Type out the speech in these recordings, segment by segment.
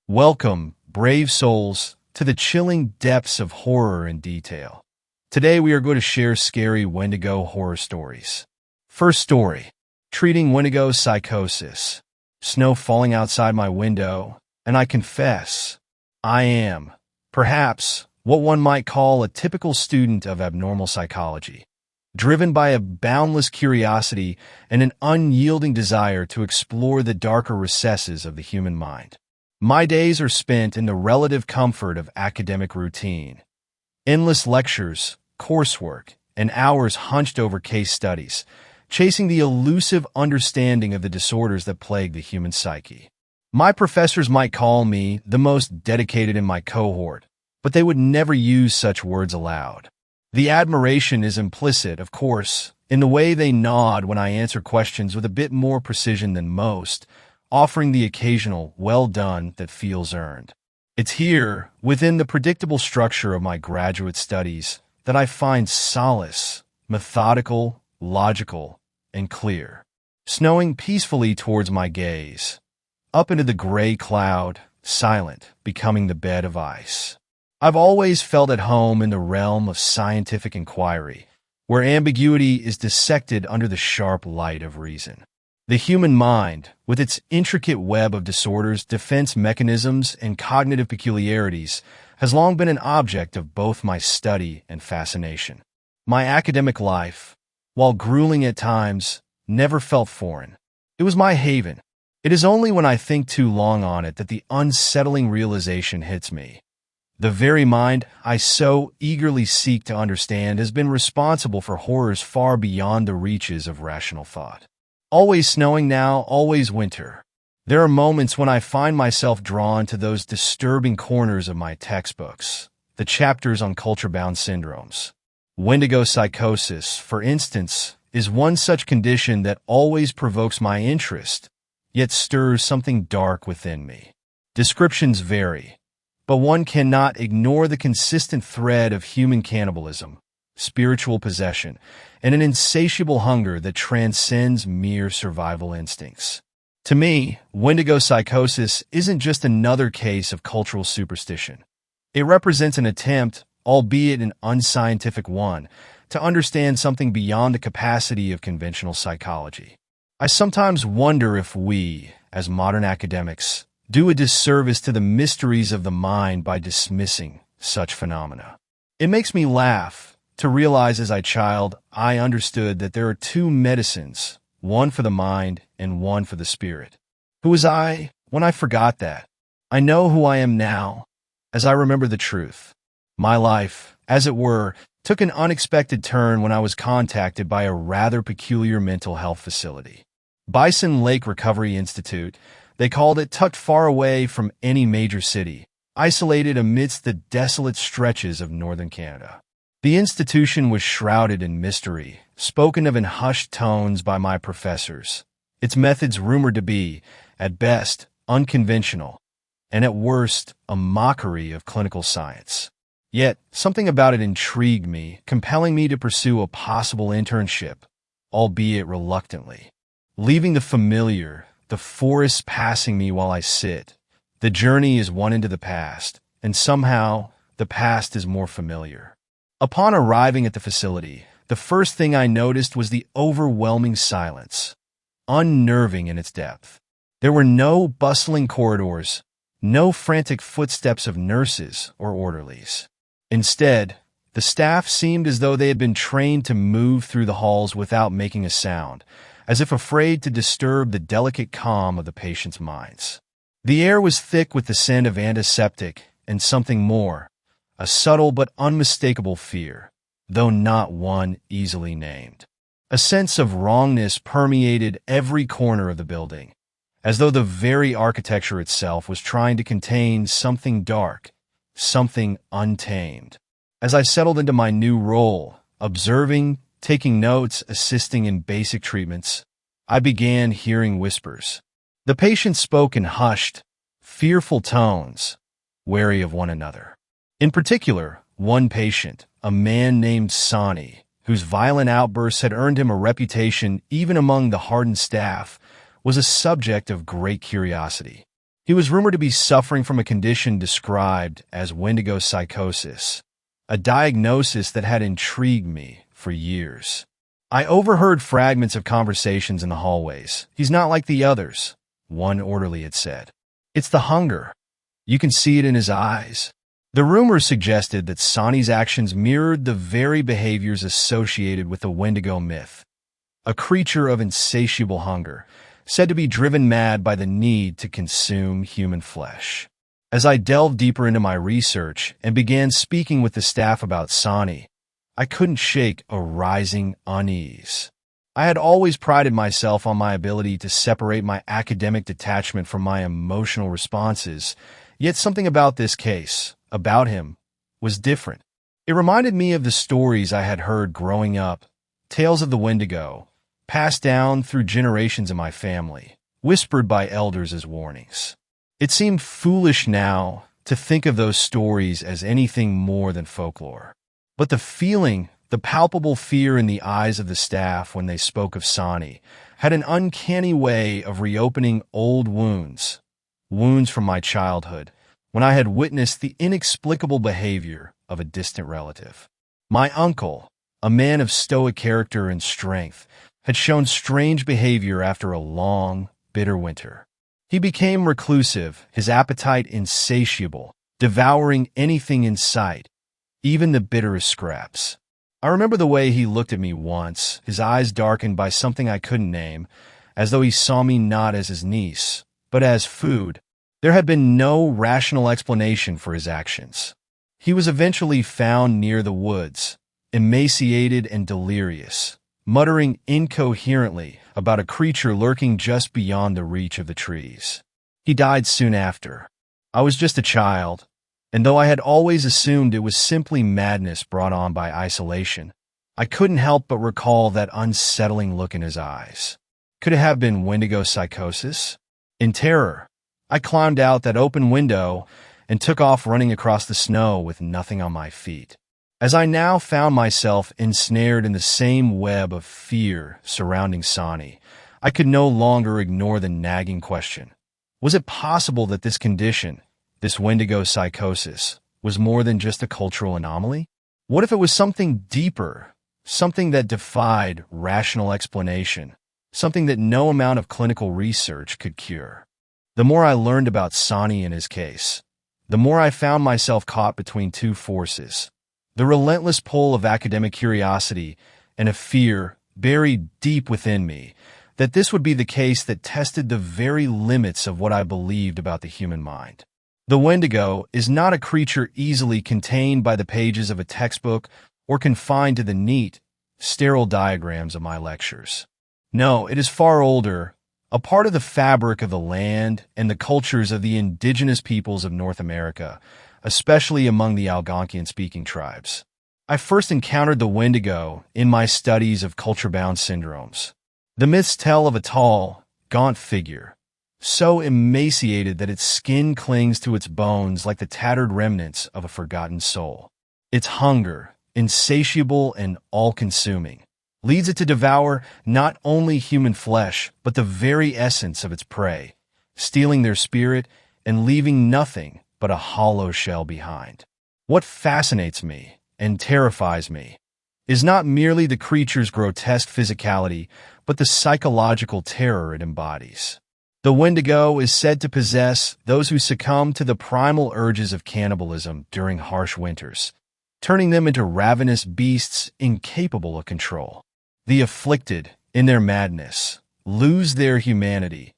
Welcome, brave souls, to the chilling depths of horror and detail. Today we are going to share scary Wendigo horror stories. First story, treating Wendigo psychosis. Snow falling outside my window, and I confess, I am, perhaps, what one might call a typical student of abnormal psychology, driven by a boundless curiosity and an unyielding desire to explore the darker recesses of the human mind. My days are spent in the relative comfort of academic routine. Endless lectures, coursework, and hours hunched over case studies, chasing the elusive understanding of the disorders that plague the human psyche. My professors might call me the most dedicated in my cohort, but they would never use such words aloud. The admiration is implicit, of course, in the way they nod when I answer questions with a bit more precision than most, offering the occasional well done that feels earned. It's here, within the predictable structure of my graduate studies, that I find solace, methodical, logical, and clear. Snowing peacefully towards my gaze, up into the gray cloud, silent, becoming the bed of ice. I've always felt at home in the realm of scientific inquiry, where ambiguity is dissected under the sharp light of reason. The human mind, with its intricate web of disorders, defense mechanisms, and cognitive peculiarities, has long been an object of both my study and fascination. My academic life, while grueling at times, never felt foreign. It was my haven. It is only when I think too long on it that the unsettling realization hits me. The very mind I so eagerly seek to understand has been responsible for horrors far beyond the reaches of rational thought. Always snowing now, always winter. There are moments when I find myself drawn to those disturbing corners of my textbooks, the chapters on culture-bound syndromes. Wendigo psychosis, for instance, is one such condition that always provokes my interest, yet stirs something dark within me. Descriptions vary, but one cannot ignore the consistent thread of human cannibalism, spiritual possession, and an insatiable hunger that transcends mere survival instincts. To me, Wendigo psychosis isn't just another case of cultural superstition. It represents an attempt, albeit an unscientific one, to understand something beyond the capacity of conventional psychology. I sometimes wonder if we, as modern academics, do a disservice to the mysteries of the mind by dismissing such phenomena. It makes me laugh to realize as a child I understood that there are two medicines, one for the mind and one for the spirit. Who was I when I forgot that? I know who I am now, as I remember the truth. My life, as it were, took an unexpected turn when I was contacted by a rather peculiar mental health facility. Bison Lake Recovery Institute, they called it, tucked far away from any major city, isolated amidst the desolate stretches of northern Canada. The institution was shrouded in mystery, spoken of in hushed tones by my professors, its methods rumored to be, at best, unconventional, and at worst, a mockery of clinical science. Yet, something about it intrigued me, compelling me to pursue a possible internship, albeit reluctantly. Leaving the familiar, the forest passing me while I sit, the journey is one into the past, and somehow, the past is more familiar. Upon arriving at the facility, the first thing I noticed was the overwhelming silence, unnerving in its depth. There were no bustling corridors, no frantic footsteps of nurses or orderlies. Instead, the staff seemed as though they had been trained to move through the halls without making a sound, as if afraid to disturb the delicate calm of the patients' minds. The air was thick with the scent of antiseptic and something more, a subtle but unmistakable fear, though not one easily named. A sense of wrongness permeated every corner of the building, as though the very architecture itself was trying to contain something dark, something untamed. As I settled into my new role, observing, taking notes, assisting in basic treatments, I began hearing whispers. The patients spoke in hushed, fearful tones, wary of one another. In particular, one patient, a man named Sonny, whose violent outbursts had earned him a reputation even among the hardened staff, was a subject of great curiosity. He was rumored to be suffering from a condition described as Wendigo psychosis, a diagnosis that had intrigued me for years. I overheard fragments of conversations in the hallways. "He's not like the others," one orderly had said. "It's the hunger. You can see it in his eyes." The rumors suggested that Sani's actions mirrored the very behaviors associated with the Wendigo myth, a creature of insatiable hunger, said to be driven mad by the need to consume human flesh. As I delved deeper into my research and began speaking with the staff about Sani, I couldn't shake a rising unease. I had always prided myself on my ability to separate my academic detachment from my emotional responses, yet something about this case, about him, was different. It reminded me of the stories I had heard growing up, tales of the Wendigo, passed down through generations of my family, whispered by elders as warnings. It seemed foolish now to think of those stories as anything more than folklore. But the palpable fear in the eyes of the staff when they spoke of Sani, had an uncanny way of reopening old wounds from my childhood, when I had witnessed the inexplicable behavior of a distant relative. My uncle, a man of stoic character and strength, had shown strange behavior after a long, bitter winter. He became reclusive, his appetite insatiable, devouring anything in sight, even the bitterest scraps. I remember the way he looked at me once, his eyes darkened by something I couldn't name, as though he saw me not as his niece, but as food. There had been no rational explanation for his actions. He was eventually found near the woods, emaciated and delirious, muttering incoherently about a creature lurking just beyond the reach of the trees. He died soon after. I was just a child, and though I had always assumed it was simply madness brought on by isolation, I couldn't help but recall that unsettling look in his eyes. Could it have been Wendigo psychosis? In terror, I climbed out that open window and took off running across the snow with nothing on my feet. As I now found myself ensnared in the same web of fear surrounding Sani, I could no longer ignore the nagging question. Was it possible that this condition, this Wendigo psychosis, was more than just a cultural anomaly? What if it was something deeper, something that defied rational explanation, something that no amount of clinical research could cure? The more I learned about Sani and his case, the more I found myself caught between two forces: the relentless pull of academic curiosity and a fear buried deep within me that this would be the case that tested the very limits of what I believed about the human mind. The Wendigo is not a creature easily contained by the pages of a textbook or confined to the neat, sterile diagrams of my lectures. No, it is far older, a part of the fabric of the land and the cultures of the indigenous peoples of North America, especially among the Algonquian-speaking tribes. I first encountered the Wendigo in my studies of culture-bound syndromes. The myths tell of a tall, gaunt figure, so emaciated that its skin clings to its bones like the tattered remnants of a forgotten soul. Its hunger, insatiable and all-consuming, leads it to devour not only human flesh, but the very essence of its prey, stealing their spirit and leaving nothing but a hollow shell behind. What fascinates me and terrifies me is not merely the creature's grotesque physicality, but the psychological terror it embodies. The Wendigo is said to possess those who succumb to the primal urges of cannibalism during harsh winters, turning them into ravenous beasts incapable of control. The afflicted, in their madness, lose their humanity,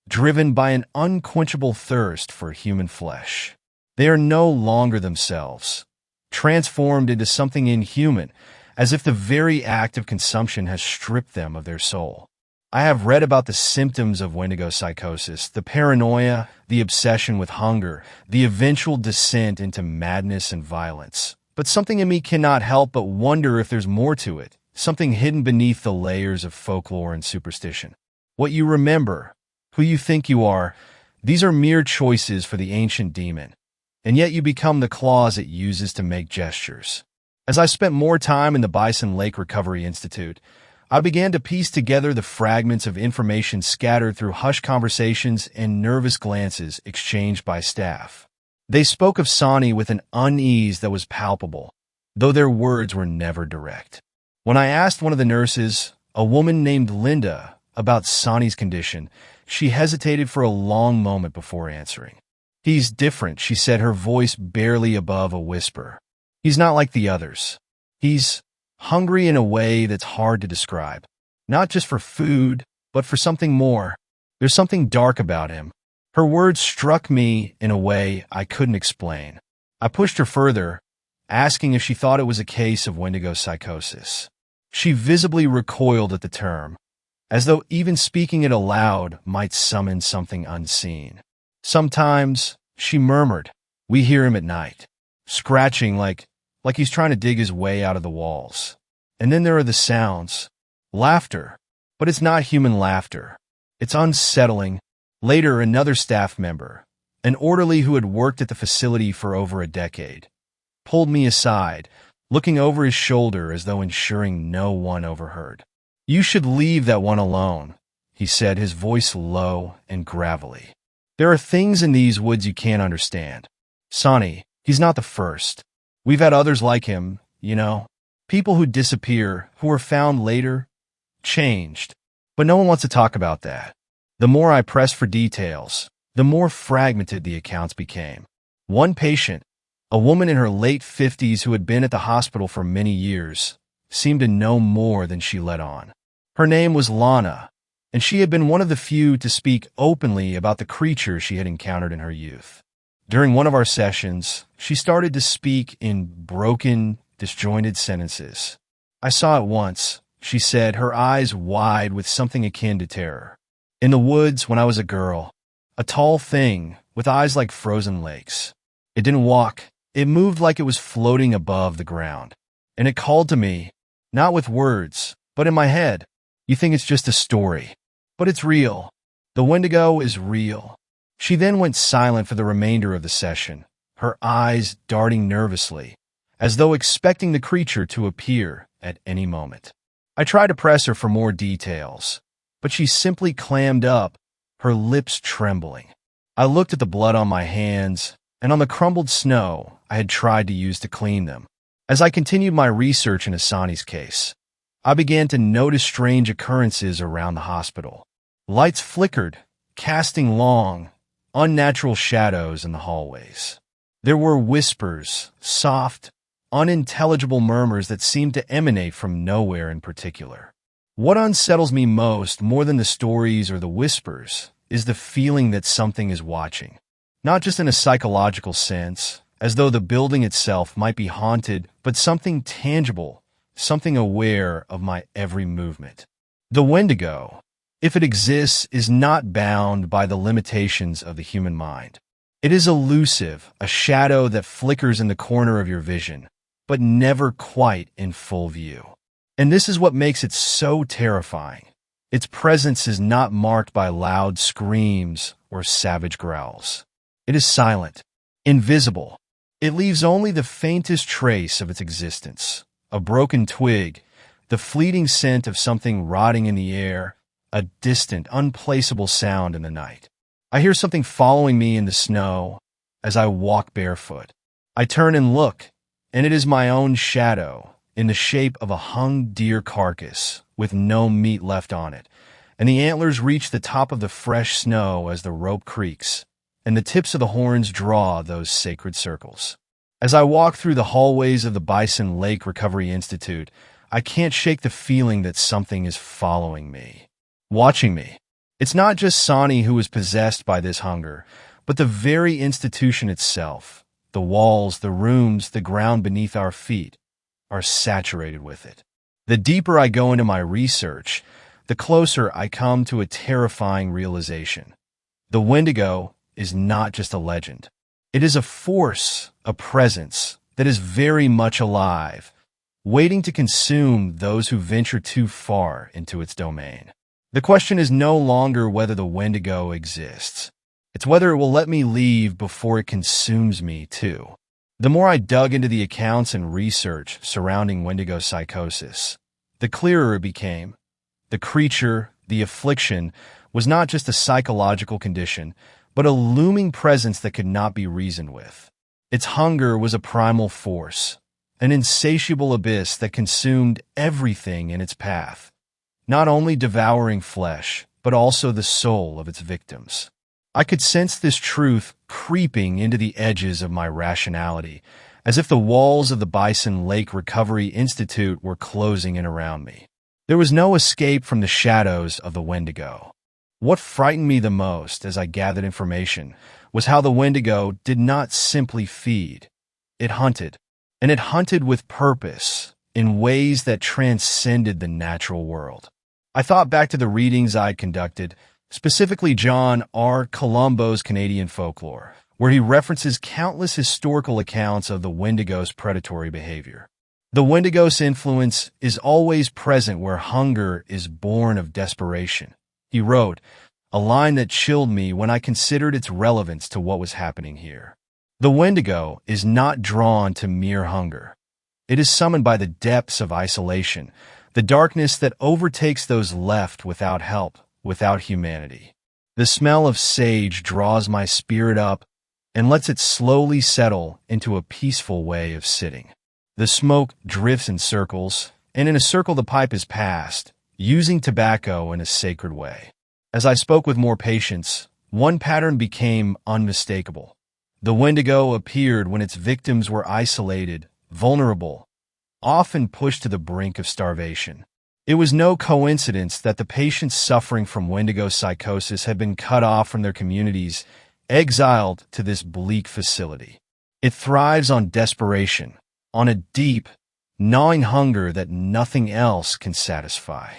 driven by an unquenchable thirst for human flesh. They are no longer themselves, transformed into something inhuman, as if the very act of consumption has stripped them of their soul. I have read about the symptoms of Wendigo psychosis, the paranoia, the obsession with hunger, the eventual descent into madness and violence. But something in me cannot help but wonder if there's more to it. Something hidden beneath the layers of folklore and superstition. What you remember, who you think you are, these are mere choices for the ancient demon, and yet you become the claws it uses to make gestures. As I spent more time in the Bison Lake Recovery Institute, I began to piece together the fragments of information scattered through hushed conversations and nervous glances exchanged by staff. They spoke of Sonny with an unease that was palpable, though their words were never direct. When I asked one of the nurses, a woman named Linda, about Sonny's condition, she hesitated for a long moment before answering. "He's different," she said, her voice barely above a whisper. "He's not like the others. He's hungry in a way that's hard to describe. Not just for food, but for something more. There's something dark about him." Her words struck me in a way I couldn't explain. I pushed her further, asking if she thought it was a case of Wendigo psychosis. She visibly recoiled at the term, as though even speaking it aloud might summon something unseen. "Sometimes," she murmured, "we hear him at night, scratching like he's trying to dig his way out of the walls. And then there are the sounds. Laughter. But it's not human laughter. It's unsettling." Later, another staff member, an orderly who had worked at the facility for over a decade, pulled me aside, looking over his shoulder as though ensuring no one overheard. "You should leave that one alone," he said, his voice low and gravelly. "There are things in these woods you can't understand. Sonny, he's not the first. We've had others like him, you know. People who disappear, who are found later, changed. But no one wants to talk about that." The more I pressed for details, the more fragmented the accounts became. One patient, a woman in her late 50s who had been at the hospital for many years, seemed to know more than she let on. Her name was Lana, and she had been one of the few to speak openly about the creatures she had encountered in her youth. During one of our sessions, she started to speak in broken, disjointed sentences. "I saw it once," she said, her eyes wide with something akin to terror. "In the woods when I was a girl. A tall thing, with eyes like frozen lakes. It didn't walk. It moved like it was floating above the ground. And it called to me, not with words, but in my head. You think it's just a story. But it's real. The Wendigo is real." She then went silent for the remainder of the session, her eyes darting nervously, as though expecting the creature to appear at any moment. I tried to press her for more details, but she simply clammed up, her lips trembling. I looked at the blood on my hands and on the crumbled snow I had tried to use to clean them. As I continued my research into Sonny's case, I began to notice strange occurrences around the hospital. Lights flickered, casting long, unnatural shadows in the hallways. There were whispers, soft, unintelligible murmurs that seemed to emanate from nowhere in particular. What unsettles me most, more than the stories or the whispers, is the feeling that something is watching. Not just in a psychological sense, as though the building itself might be haunted, but something tangible, something aware of my every movement. The Wendigo, if it exists, is not bound by the limitations of the human mind. It is elusive, a shadow that flickers in the corner of your vision, but never quite in full view. And this is what makes it so terrifying. Its presence is not marked by loud screams or savage growls. It is silent, invisible. It leaves only the faintest trace of its existence. A broken twig, the fleeting scent of something rotting in the air, a distant, unplaceable sound in the night. I hear something following me in the snow as I walk barefoot. I turn and look, and it is my own shadow, in the shape of a hung deer carcass with no meat left on it, and the antlers reach the top of the fresh snow as the rope creaks, and the tips of the horns draw those sacred circles. As I walk through the hallways of the Bison Lake Recovery Institute, I can't shake the feeling that something is following me, watching me. It's not just Sonny who is possessed by this hunger, but the very institution itself. The walls, the rooms, the ground beneath our feet are saturated with it. The deeper I go into my research, the closer I come to a terrifying realization. The Wendigo is not just a legend. It is a force, a presence that is very much alive, waiting to consume those who venture too far into its domain. The question is no longer whether the Wendigo exists. It's whether it will let me leave before it consumes me, too. The more I dug into the accounts and research surrounding Wendigo psychosis, the clearer it became The creature, the affliction, was not just a psychological condition, but a looming presence that could not be reasoned with. Its hunger was a primal force, an insatiable abyss that consumed everything in its path, not only devouring flesh, but also the soul of its victims. I could sense this truth creeping into the edges of my rationality, as if the walls of the Bison Lake Recovery Institute were closing in around me. There was no escape from the shadows of the Wendigo. What frightened me the most as I gathered information was how the Wendigo did not simply feed. It hunted, and it hunted with purpose in ways that transcended the natural world. I thought back to the readings I'd conducted, specifically John R. Colombo's Canadian folklore, where he references countless historical accounts of the Wendigo's predatory behavior. The Wendigo's influence is always present where hunger is born of desperation. He wrote, a line that chilled me when I considered its relevance to what was happening here. The Wendigo is not drawn to mere hunger. It is summoned by the depths of isolation, the darkness that overtakes those left without help, without humanity. The smell of sage draws my spirit up and lets it slowly settle into a peaceful way of sitting. The smoke drifts in circles, and in a circle the pipe is passed, using tobacco in a sacred way. As I spoke with more patience, one pattern became unmistakable. The Wendigo appeared when its victims were isolated, vulnerable, often pushed to the brink of starvation. It was no coincidence that the patients suffering from Wendigo psychosis had been cut off from their communities, exiled to this bleak facility. It thrives on desperation, on a deep, gnawing hunger that nothing else can satisfy.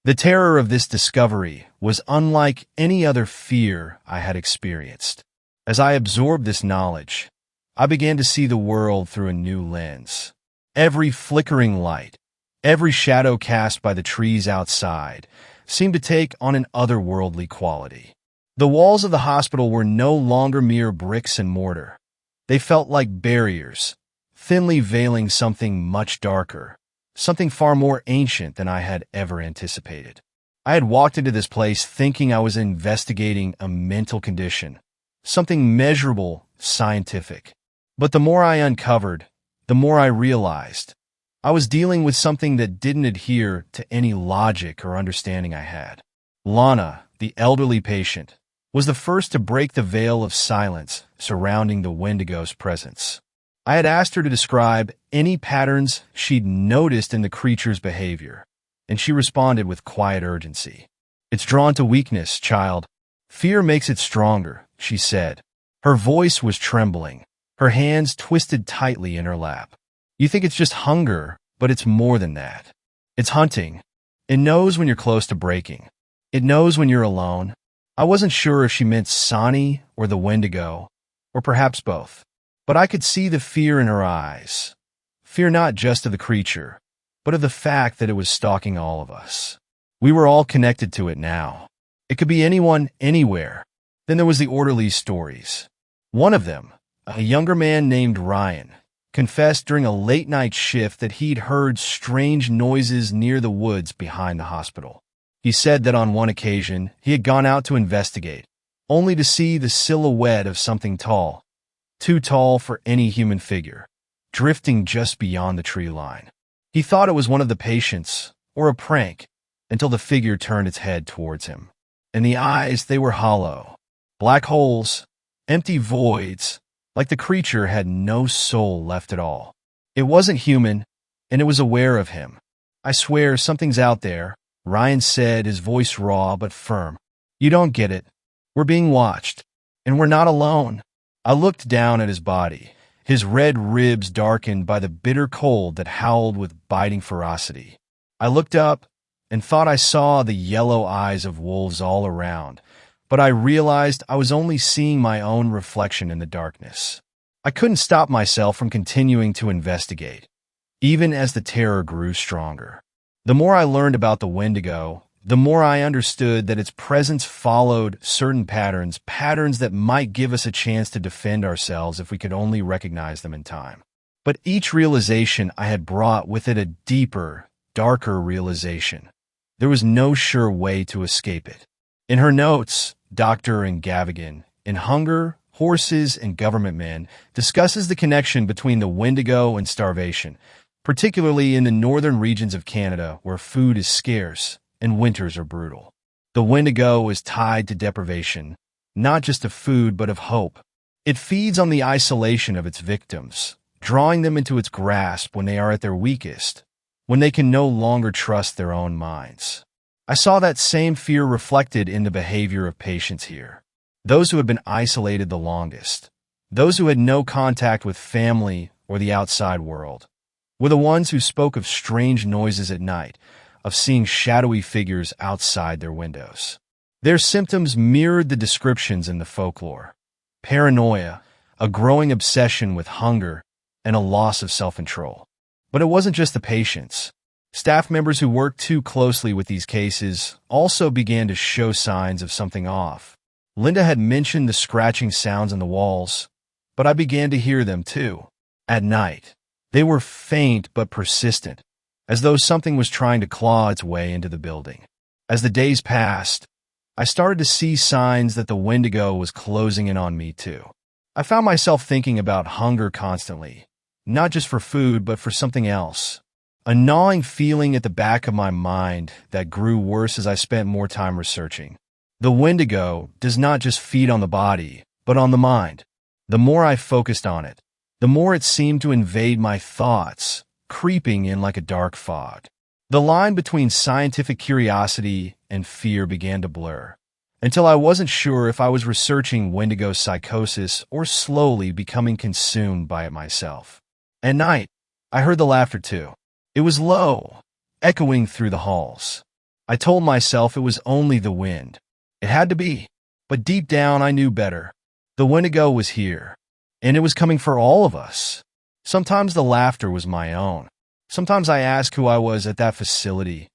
The terror of this discovery was unlike any other fear I had experienced. As I absorbed this knowledge, I began to see the world through a new lens. Every flickering light, every shadow cast by the trees outside, seemed to take on an otherworldly quality. The walls of the hospital were no longer mere bricks and mortar. They felt like barriers, thinly veiling something much darker, something far more ancient than I had ever anticipated. I had walked into this place thinking I was investigating a mental condition, something measurable, scientific. But the more I uncovered, the more I realized I was dealing with something that didn't adhere to any logic or understanding I had. Lana, the elderly patient, was the first to break the veil of silence surrounding the Wendigo's presence. I had asked her to describe any patterns she'd noticed in the creature's behavior, and she responded with quiet urgency. It's drawn to weakness, child. Fear makes it stronger, she said. Her voice was trembling, her hands twisted tightly in her lap. You think it's just hunger, but it's more than that. It's hunting. It knows when you're close to breaking. It knows when you're alone. I wasn't sure if she meant Sani or the Wendigo, or perhaps both. But I could see the fear in her eyes. Fear not just of the creature, but of the fact that it was stalking all of us. We were all connected to it now. It could be anyone, anywhere. Then there was the orderly's stories. One of them, a younger man named Ryan, confessed during a late-night shift that he'd heard strange noises near the woods behind the hospital. He said that on one occasion he had gone out to investigate, only to see the silhouette of something tall, too tall for any human figure, drifting just beyond the tree line. He thought it was one of the patients, or a prank, until the figure turned its head towards him. And the eyes, they were hollow. Black holes, empty voids, like the creature had no soul left at all. It wasn't human, and it was aware of him. I swear something's out there, Ryan said, his voice raw but firm. You don't get it. We're being watched, and we're not alone. I looked down at his body, his red ribs darkened by the bitter cold that howled with biting ferocity. I looked up and thought I saw the yellow eyes of wolves all around, but I realized I was only seeing my own reflection in the darkness. I couldn't stop myself from continuing to investigate, even as the terror grew stronger. The more I learned about the Wendigo, the more I understood that its presence followed certain patterns that might give us a chance to defend ourselves if we could only recognize them in time. But each realization I had brought with it a deeper, darker realization. There was no sure way to escape it. In her notes, Dr. Gavigan, in Hunger, Horses, and Government Men, discusses the connection between the Wendigo and starvation, particularly in the northern regions of Canada where food is scarce and winters are brutal. The Wendigo is tied to deprivation, not just of food but of hope. It feeds on the isolation of its victims, drawing them into its grasp when they are at their weakest, when they can no longer trust their own minds. I saw that same fear reflected in the behavior of patients here. Those who had been isolated the longest, those who had no contact with family or the outside world, were the ones who spoke of strange noises at night, of seeing shadowy figures outside their windows. Their symptoms mirrored the descriptions in the folklore: paranoia, a growing obsession with hunger, and a loss of self-control. But it wasn't just the patients. Staff members who worked too closely with these cases also began to show signs of something off. Linda had mentioned the scratching sounds on the walls, but I began to hear them too. At night, they were faint but persistent, as though something was trying to claw its way into the building. As the days passed, I started to see signs that the Wendigo was closing in on me too. I found myself thinking about hunger constantly, not just for food but for something else. A gnawing feeling at the back of my mind that grew worse as I spent more time researching. The Wendigo does not just feed on the body, but on the mind. The more I focused on it, the more it seemed to invade my thoughts, creeping in like a dark fog. The line between scientific curiosity and fear began to blur, until I wasn't sure if I was researching Wendigo psychosis or slowly becoming consumed by it myself. At night, I heard the laughter too. It was low, echoing through the halls. I told myself it was only the wind. It had to be, but deep down I knew better. The Wendigo was here, and it was coming for all of us. Sometimes the laughter was my own. Sometimes I asked who I was at that facility.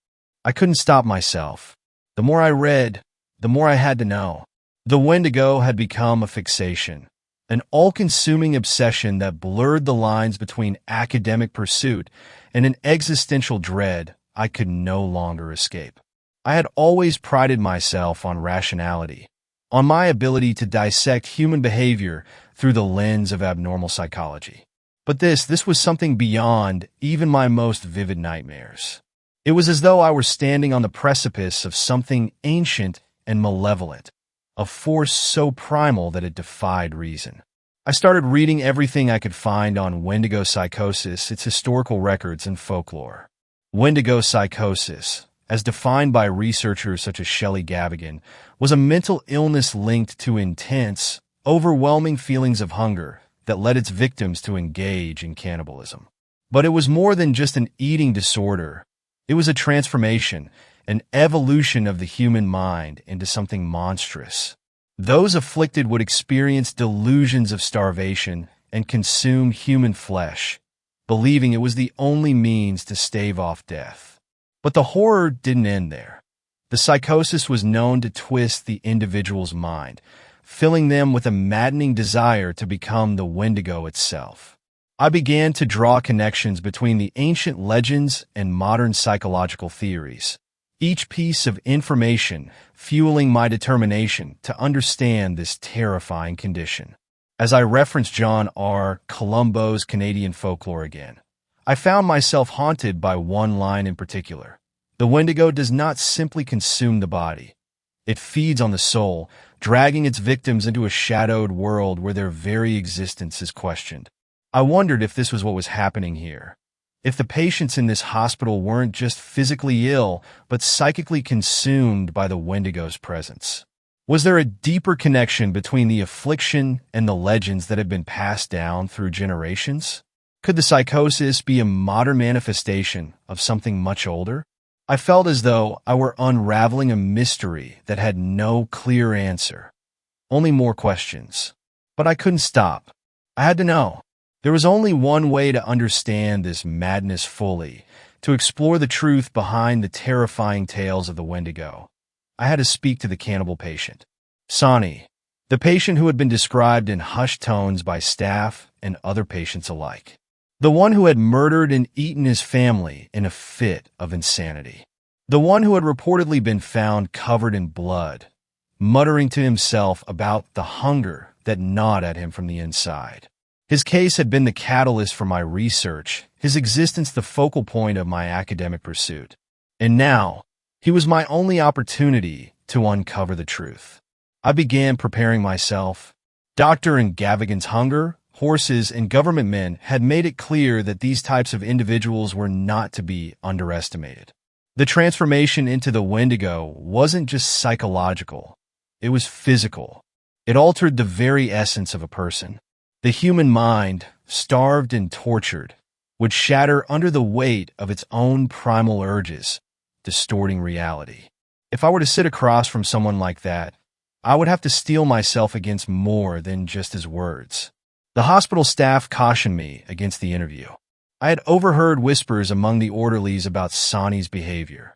I couldn't stop myself. The more I read, the more I had to know. The Wendigo had become a fixation, an all-consuming obsession that blurred the lines between academic pursuit and an existential dread I could no longer escape. I had always prided myself on rationality, on my ability to dissect human behavior through the lens of abnormal psychology. But this was something beyond even my most vivid nightmares. It was as though I were standing on the precipice of something ancient and malevolent, a force so primal that it defied reason. I started reading everything I could find on Wendigo psychosis, its historical records, and folklore. Wendigo psychosis, as defined by researchers such as Shelley Gavigan, was a mental illness linked to intense, overwhelming feelings of hunger that led its victims to engage in cannibalism. But it was more than just an eating disorder. It was a transformation, an evolution of the human mind into something monstrous. Those afflicted would experience delusions of starvation and consume human flesh, believing it was the only means to stave off death. But the horror didn't end there. The psychosis was known to twist the individual's mind, filling them with a maddening desire to become the Wendigo itself. I began to draw connections between the ancient legends and modern psychological theories, each piece of information fueling my determination to understand this terrifying condition. As I referenced John R. Columbo's Canadian folklore again, I found myself haunted by one line in particular. The Wendigo does not simply consume the body. It feeds on the soul, dragging its victims into a shadowed world where their very existence is questioned. I wondered if this was what was happening here. If the patients in this hospital weren't just physically ill, but psychically consumed by the Wendigo's presence. Was there a deeper connection between the affliction and the legends that had been passed down through generations? Could the psychosis be a modern manifestation of something much older? I felt as though I were unraveling a mystery that had no clear answer, only more questions. But I couldn't stop. I had to know. There was only one way to understand this madness fully, to explore the truth behind the terrifying tales of the Wendigo. I had to speak to the cannibal patient, Sonny, the patient who had been described in hushed tones by staff and other patients alike. The one who had murdered and eaten his family in a fit of insanity. the one who had reportedly been found covered in blood, muttering to himself about the hunger that gnawed at him from the inside. His case had been the catalyst for my research, his existence the focal point of my academic pursuit. And now, he was my only opportunity to uncover the truth. I began preparing myself. Dr. and Gavigan's hunger, horses, and government men had made it clear that these types of individuals were not to be underestimated. The transformation into the Wendigo wasn't just psychological, it was physical. It altered the very essence of a person. The human mind, starved and tortured, would shatter under the weight of its own primal urges, distorting reality. If I were to sit across from someone like that, I would have to steel myself against more than just his words. The hospital staff cautioned me against the interview. I had overheard whispers among the orderlies about Sonny's behavior,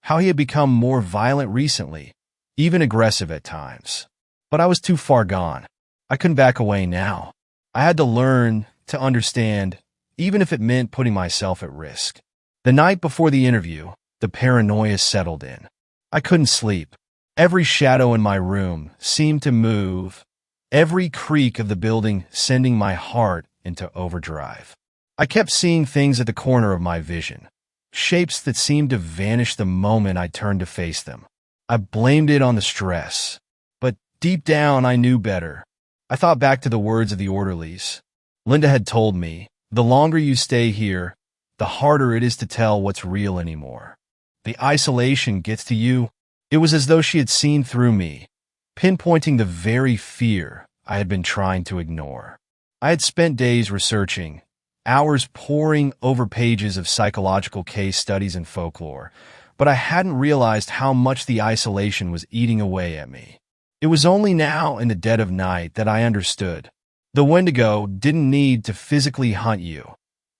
how he had become more violent recently, even aggressive at times. But I was too far gone. I couldn't back away now. I had to learn to understand, even if it meant putting myself at risk. The night before the interview, the paranoia settled in. I couldn't sleep. Every shadow in my room seemed to move, every creak of the building sending my heart into overdrive. I kept seeing things at the corner of my vision, shapes that seemed to vanish the moment I turned to face them. I blamed it on the stress, but deep down I knew better. I thought back to the words of the orderlies. Linda had told me, the longer you stay here, the harder it is to tell what's real anymore. The isolation gets to you. It was as though she had seen through me, pinpointing the very fear I had been trying to ignore. I had spent days researching, hours poring over pages of psychological case studies and folklore, but I hadn't realized how much the isolation was eating away at me. It was only now in the dead of night that I understood. The Wendigo didn't need to physically hunt you.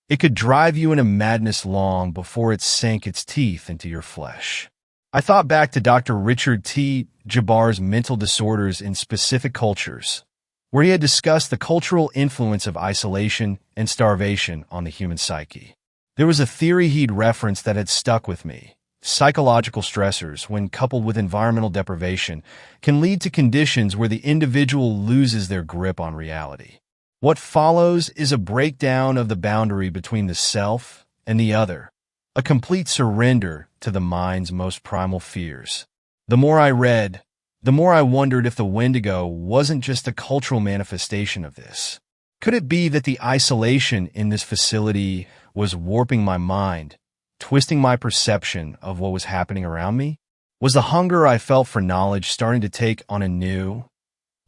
It could drive you into madness long before it sank its teeth into your flesh. I thought back to Dr. Richard T. Jabbar's mental disorders in specific cultures, where he had discussed the cultural influence of isolation and starvation on the human psyche. There was a theory he'd referenced that had stuck with me. Psychological stressors, when coupled with environmental deprivation, can lead to conditions where the individual loses their grip on reality. What follows is a breakdown of the boundary between the self and the other, a complete surrender to the mind's most primal fears. The more I read, the more I wondered if the Wendigo wasn't just a cultural manifestation of this. Could it be that the isolation in this facility was warping my mind, twisting my perception of what was happening around me? Was the hunger I felt for knowledge starting to take on a new,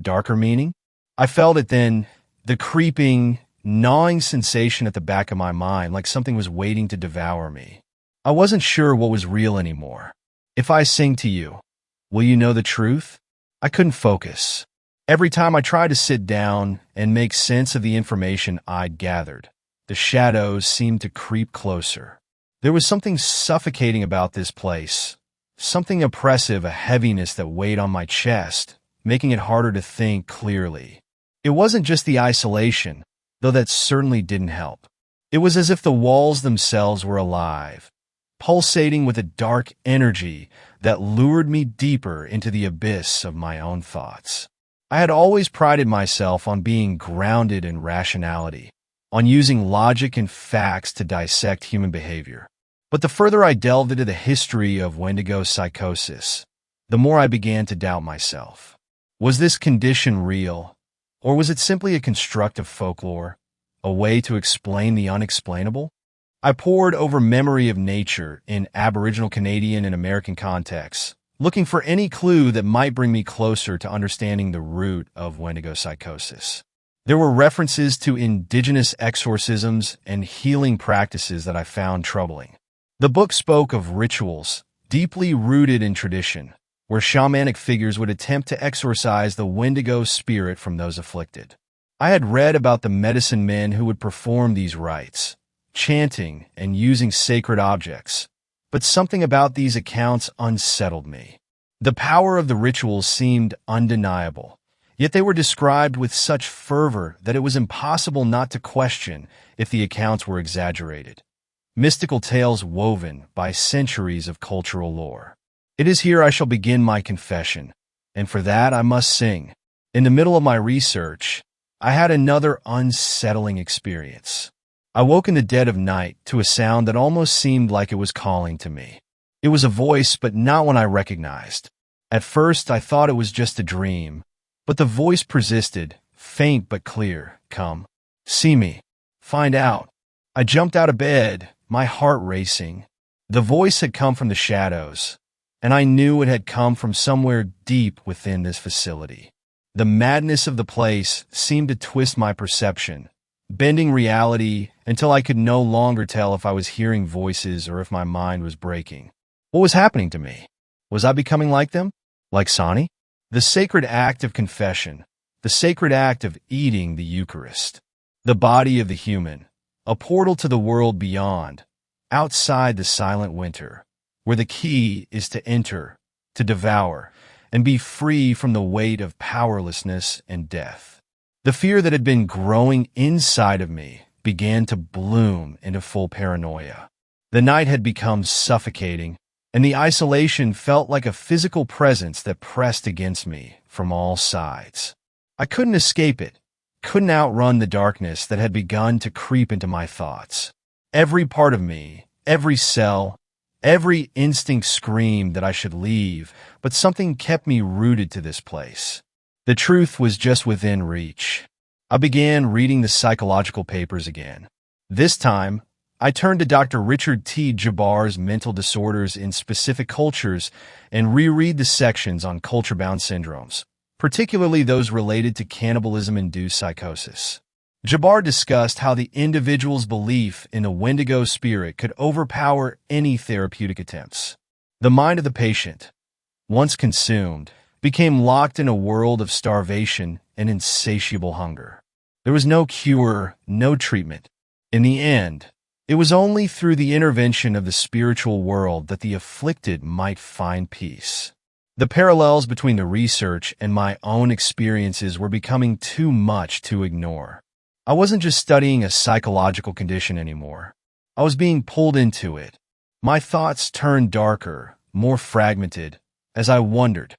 darker meaning? I felt it then, the creeping, gnawing sensation at the back of my mind, like something was waiting to devour me. I wasn't sure what was real anymore. If I sing to you, will you know the truth? I couldn't focus. Every time I tried to sit down and make sense of the information I'd gathered, the shadows seemed to creep closer. There was something suffocating about this place, something oppressive, a heaviness that weighed on my chest, making it harder to think clearly. It wasn't just the isolation, though that certainly didn't help. It was as if the walls themselves were alive, pulsating with a dark energy that lured me deeper into the abyss of my own thoughts. I had always prided myself on being grounded in rationality, on using logic and facts to dissect human behavior. But the further I delved into the history of Wendigo psychosis, the more I began to doubt myself. Was this condition real, or was it simply a construct of folklore, a way to explain the unexplainable? I pored over memory of nature in Aboriginal Canadian and American contexts, looking for any clue that might bring me closer to understanding the root of Wendigo psychosis. There were references to indigenous exorcisms and healing practices that I found troubling. The book spoke of rituals deeply rooted in tradition, where shamanic figures would attempt to exorcise the Wendigo spirit from those afflicted. I had read about the medicine men who would perform these rites, chanting and using sacred objects, but something about these accounts unsettled me. The power of the rituals seemed undeniable, yet they were described with such fervor that it was impossible not to question if the accounts were exaggerated. mystical tales woven by centuries of cultural lore. It is here I shall begin my confession, and for that I must sing. In the middle of my research, I had another unsettling experience. I woke in the dead of night to a sound that almost seemed like it was calling to me. It was a voice, but not one I recognized. At first, I thought it was just a dream, but the voice persisted, faint but clear. Come, see me, find out. I jumped out of bed, my heart racing. The voice had come from the shadows, and I knew it had come from somewhere deep within this facility. The madness of the place seemed to twist my perception, bending reality until I could no longer tell if I was hearing voices or if my mind was breaking. What was happening to me? Was I becoming like them? Like Sonny? The sacred act of confession, the sacred act of eating the Eucharist, the body of the human, a portal to the world beyond, outside the silent winter, where the key is to enter, to devour, and be free from the weight of powerlessness and death. The fear that had been growing inside of me began to bloom into full paranoia. The night had become suffocating, and the isolation felt like a physical presence that pressed against me from all sides. I couldn't escape it, couldn't outrun the darkness that had begun to creep into my thoughts. Every part of me, every cell, every instinct screamed that I should leave, but something kept me rooted to this place. The truth was just within reach. I began reading the psychological papers again. This time, I turned to Dr. Richard T. Jabbar's Mental Disorders in Specific Cultures and reread the sections on culture-bound syndromes, particularly those related to cannibalism-induced psychosis. Jabbar discussed how the individual's belief in the Wendigo spirit could overpower any therapeutic attempts. The mind of the patient, once consumed, became locked in a world of starvation and insatiable hunger. There was no cure, no treatment. In the end, it was only through the intervention of the spiritual world that the afflicted might find peace. The parallels between the research and my own experiences were becoming too much to ignore. I wasn't just studying a psychological condition anymore. I was being pulled into it. My thoughts turned darker, more fragmented, as I wondered,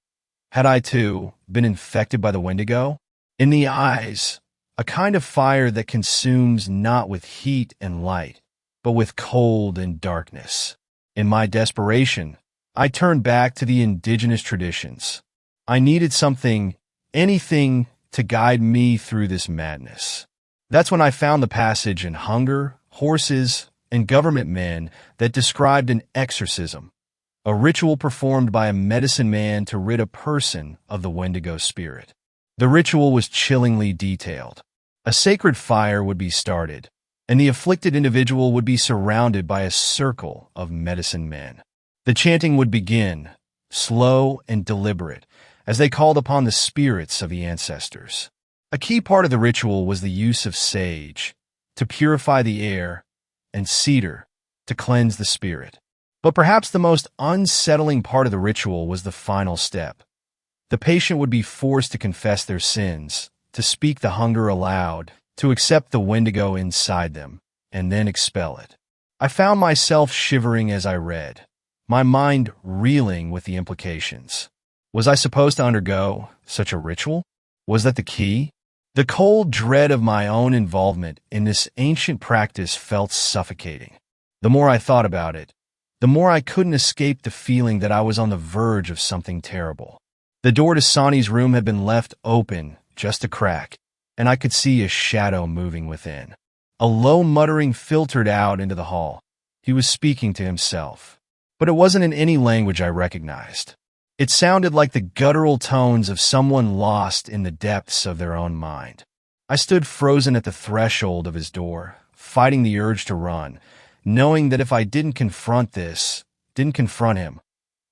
had I too been infected by the Wendigo? In the eyes, a kind of fire that consumes not with heat and light, but with cold and darkness. In my desperation, I turned back to the indigenous traditions. I needed something, anything, to guide me through this madness. That's when I found the passage in Hunger, Horses, and Government Men that described an exorcism, a ritual performed by a medicine man to rid a person of the Wendigo spirit. The ritual was chillingly detailed. A sacred fire would be started, and the afflicted individual would be surrounded by a circle of medicine men. The chanting would begin, slow and deliberate, as they called upon the spirits of the ancestors. A key part of the ritual was the use of sage, to purify the air, and cedar, to cleanse the spirit. But perhaps the most unsettling part of the ritual was the final step. The patient would be forced to confess their sins, to speak the hunger aloud, to accept the Wendigo inside them, and then expel it. I found myself shivering as I read, my mind reeling with the implications. Was I supposed to undergo such a ritual? Was that the key? The cold dread of my own involvement in this ancient practice felt suffocating. The more I thought about it, the more I couldn't escape the feeling that I was on the verge of something terrible. The door to Sonny's room had been left open, just a crack, and I could see a shadow moving within. A low muttering filtered out into the hall. He was speaking to himself, but it wasn't in any language I recognized. It sounded like the guttural tones of someone lost in the depths of their own mind. I stood frozen at the threshold of his door, fighting the urge to run, knowing that if I didn't confront him,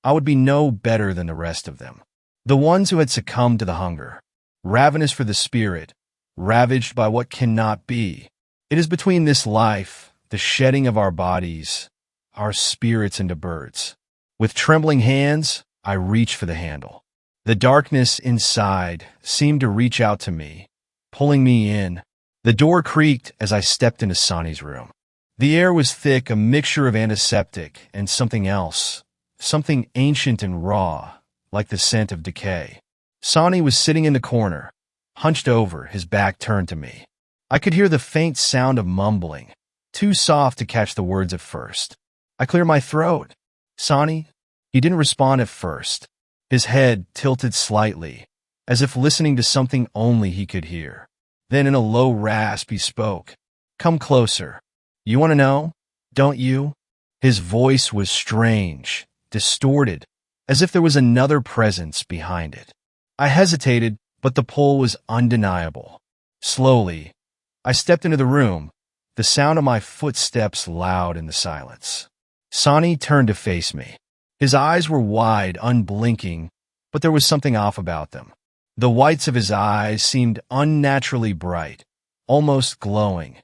I would be no better than the rest of them. The ones who had succumbed to the hunger, ravenous for the spirit, ravaged by what cannot be. It is between this life, the shedding of our bodies, our spirits into birds. With trembling hands, I reached for the handle. The darkness inside seemed to reach out to me, pulling me in. The door creaked as I stepped into Sonny's room. The air was thick, a mixture of antiseptic and something else, something ancient and raw, like the scent of decay. Sonny was sitting in the corner, hunched over, his back turned to me. I could hear the faint sound of mumbling, too soft to catch the words at first. I cleared my throat. "Sonny?" He didn't respond at first. His head tilted slightly, as if listening to something only he could hear. Then in a low rasp he spoke. "Come closer. You want to know, don't you?" His voice was strange, distorted, as if there was another presence behind it. I hesitated, but the pull was undeniable. Slowly, I stepped into the room, the sound of my footsteps loud in the silence. Sonny turned to face me. His eyes were wide, unblinking, but there was something off about them. The whites of his eyes seemed unnaturally bright, almost glowing,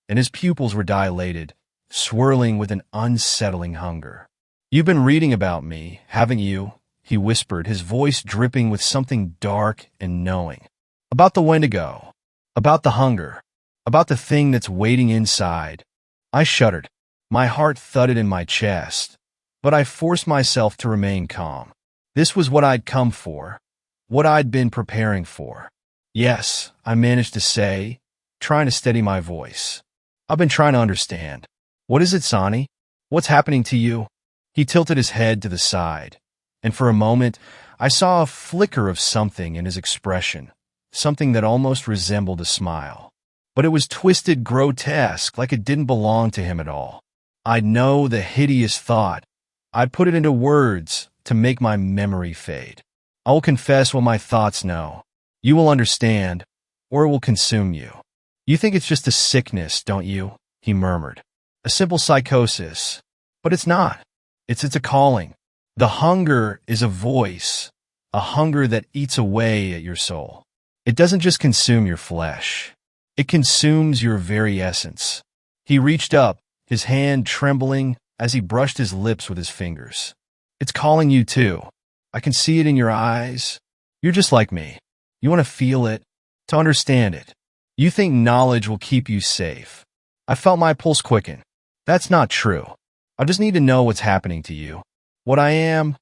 and his pupils were dilated, swirling with an unsettling hunger. "You've been reading about me, haven't you?" he whispered, his voice dripping with something dark and knowing. "About the Wendigo, about the hunger, about the thing that's waiting inside." I shuddered. My heart thudded in my chest, but I forced myself to remain calm. This was what I'd come for, what I'd been preparing for. "Yes," I managed to say, trying to steady my voice. "I've been trying to understand. What is it, Sonny? What's happening to you?" He tilted his head to the side, and for a moment I saw a flicker of something in his expression, something that almost resembled a smile. But it was twisted, grotesque, like it didn't belong to him at all. I'd know the hideous thought. I'd put it into words to make my memory fade. "I will confess what my thoughts know. You will understand, or it will consume you. You think it's just a sickness, don't you?" he murmured. "A simple psychosis. But it's not. It's a calling. The hunger is a voice, a hunger that eats away at your soul. It doesn't just consume your flesh. It consumes your very essence." He reached up, his hand trembling as he brushed his lips with his fingers. "It's calling you too. I can see it in your eyes. You're just like me. You want to feel it, to understand it. You think knowledge will keep you safe." I felt my pulse quicken. "That's not true. I just need to know what's happening to you. What I am,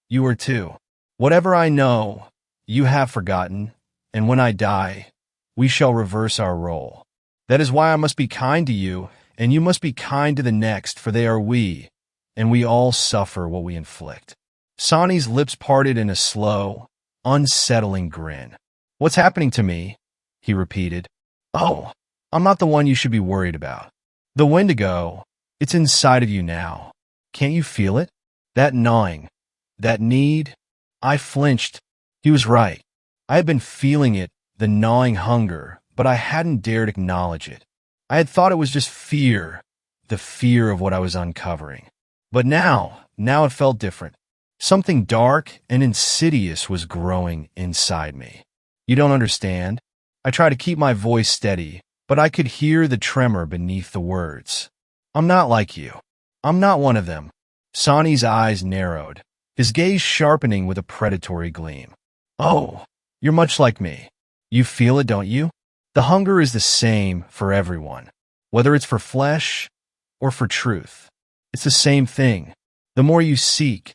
you are too. Whatever I know, you have forgotten, and when I die, we shall reverse our role. That is why I must be kind to you, and you must be kind to the next, for they are we, and we all suffer what we inflict." Sonny's lips parted in a slow, unsettling grin. "What's happening to me?" he repeated. "Oh, I'm not the one you should be worried about. The Wendigo, it's inside of you now. Can't you feel it? That gnawing, that need?" I flinched. He was right. I had been feeling it, the gnawing hunger, but I hadn't dared acknowledge it. I had thought it was just fear, the fear of what I was uncovering. But now it felt different. Something dark and insidious was growing inside me. "You don't understand." I tried to keep my voice steady, but I could hear the tremor beneath the words. "I'm not like you. I'm not one of them." Sonny's eyes narrowed, his gaze sharpening with a predatory gleam. "Oh, you're much like me. You feel it, don't you? The hunger is the same for everyone, whether it's for flesh or for truth. It's the same thing. The more you seek,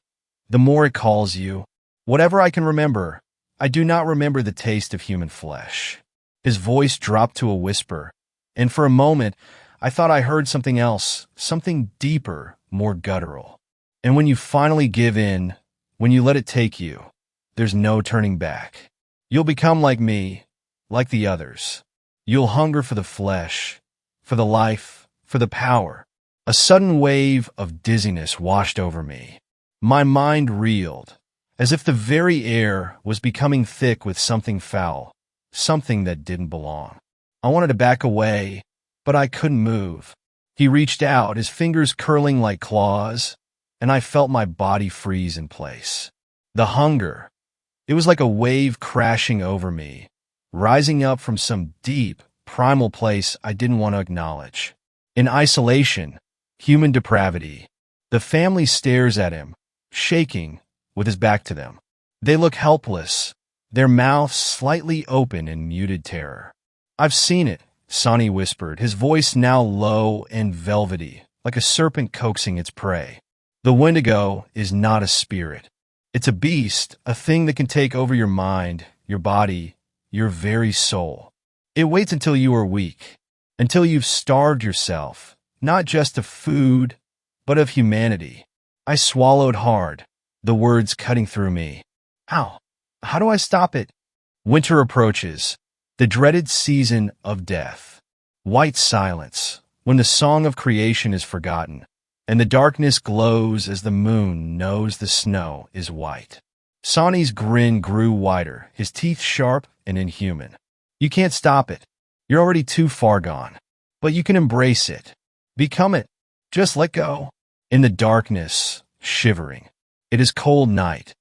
the more it calls you. Whatever I can remember, I do not remember the taste of human flesh." His voice dropped to a whisper, and for a moment, I thought I heard something else, something deeper, more guttural. "And when you finally give in, when you let it take you, there's no turning back. You'll become like me, like the others. You'll hunger for the flesh, for the life, for the power." A sudden wave of dizziness washed over me. My mind reeled, as if the very air was becoming thick with something foul, something that didn't belong. I wanted to back away, but I couldn't move. He reached out, his fingers curling like claws, and I felt my body freeze in place. The hunger, it was like a wave crashing over me, rising up from some deep, primal place I didn't want to acknowledge. In isolation, human depravity, the family stares at him, shaking, with his back to them. They look helpless, their mouths slightly open in muted terror. I've seen it, Sonny whispered, his voice now low and velvety, like a serpent coaxing its prey. The Wendigo is not a spirit. It's a beast, a thing that can take over your mind, your body, your very soul. It waits until you are weak, until you've starved yourself, not just of food, but of humanity. I swallowed hard, the words cutting through me. How? How do I stop it? Winter approaches, the dreaded season of death. White silence, when the song of creation is forgotten, and the darkness glows as the moon knows the snow is white. Sonny's grin grew wider, his teeth sharp and inhuman. You can't stop it. You're already too far gone. But you can embrace it. Become it. Just let go. In the darkness, shivering. It is cold night.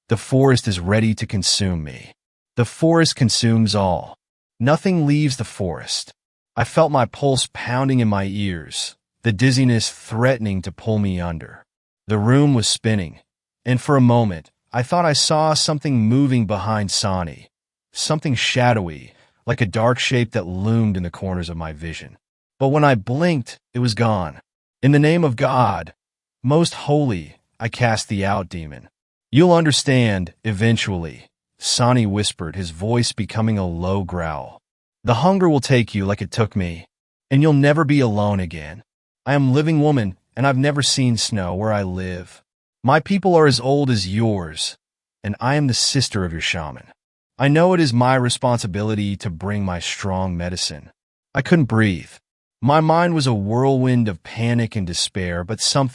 The forest is ready to consume me. The forest consumes all. Nothing leaves the forest. I felt my pulse pounding in my ears, the dizziness threatening to pull me under. The room was spinning, and for a moment, I thought I saw something moving behind Sonny, something shadowy, like a dark shape that loomed in the corners of my vision. But when I blinked, it was gone. In the name of God, most holy, I cast thee out, demon. You'll understand, eventually, Sonny whispered, his voice becoming a low growl. The hunger will take you like it took me, and you'll never be alone again. I am living woman, and I've never seen snow where I live. My people are as old as yours, and I am the sister of your shaman. I know it is my responsibility to bring my strong medicine. I couldn't breathe. My mind was a whirlwind of panic and despair, but some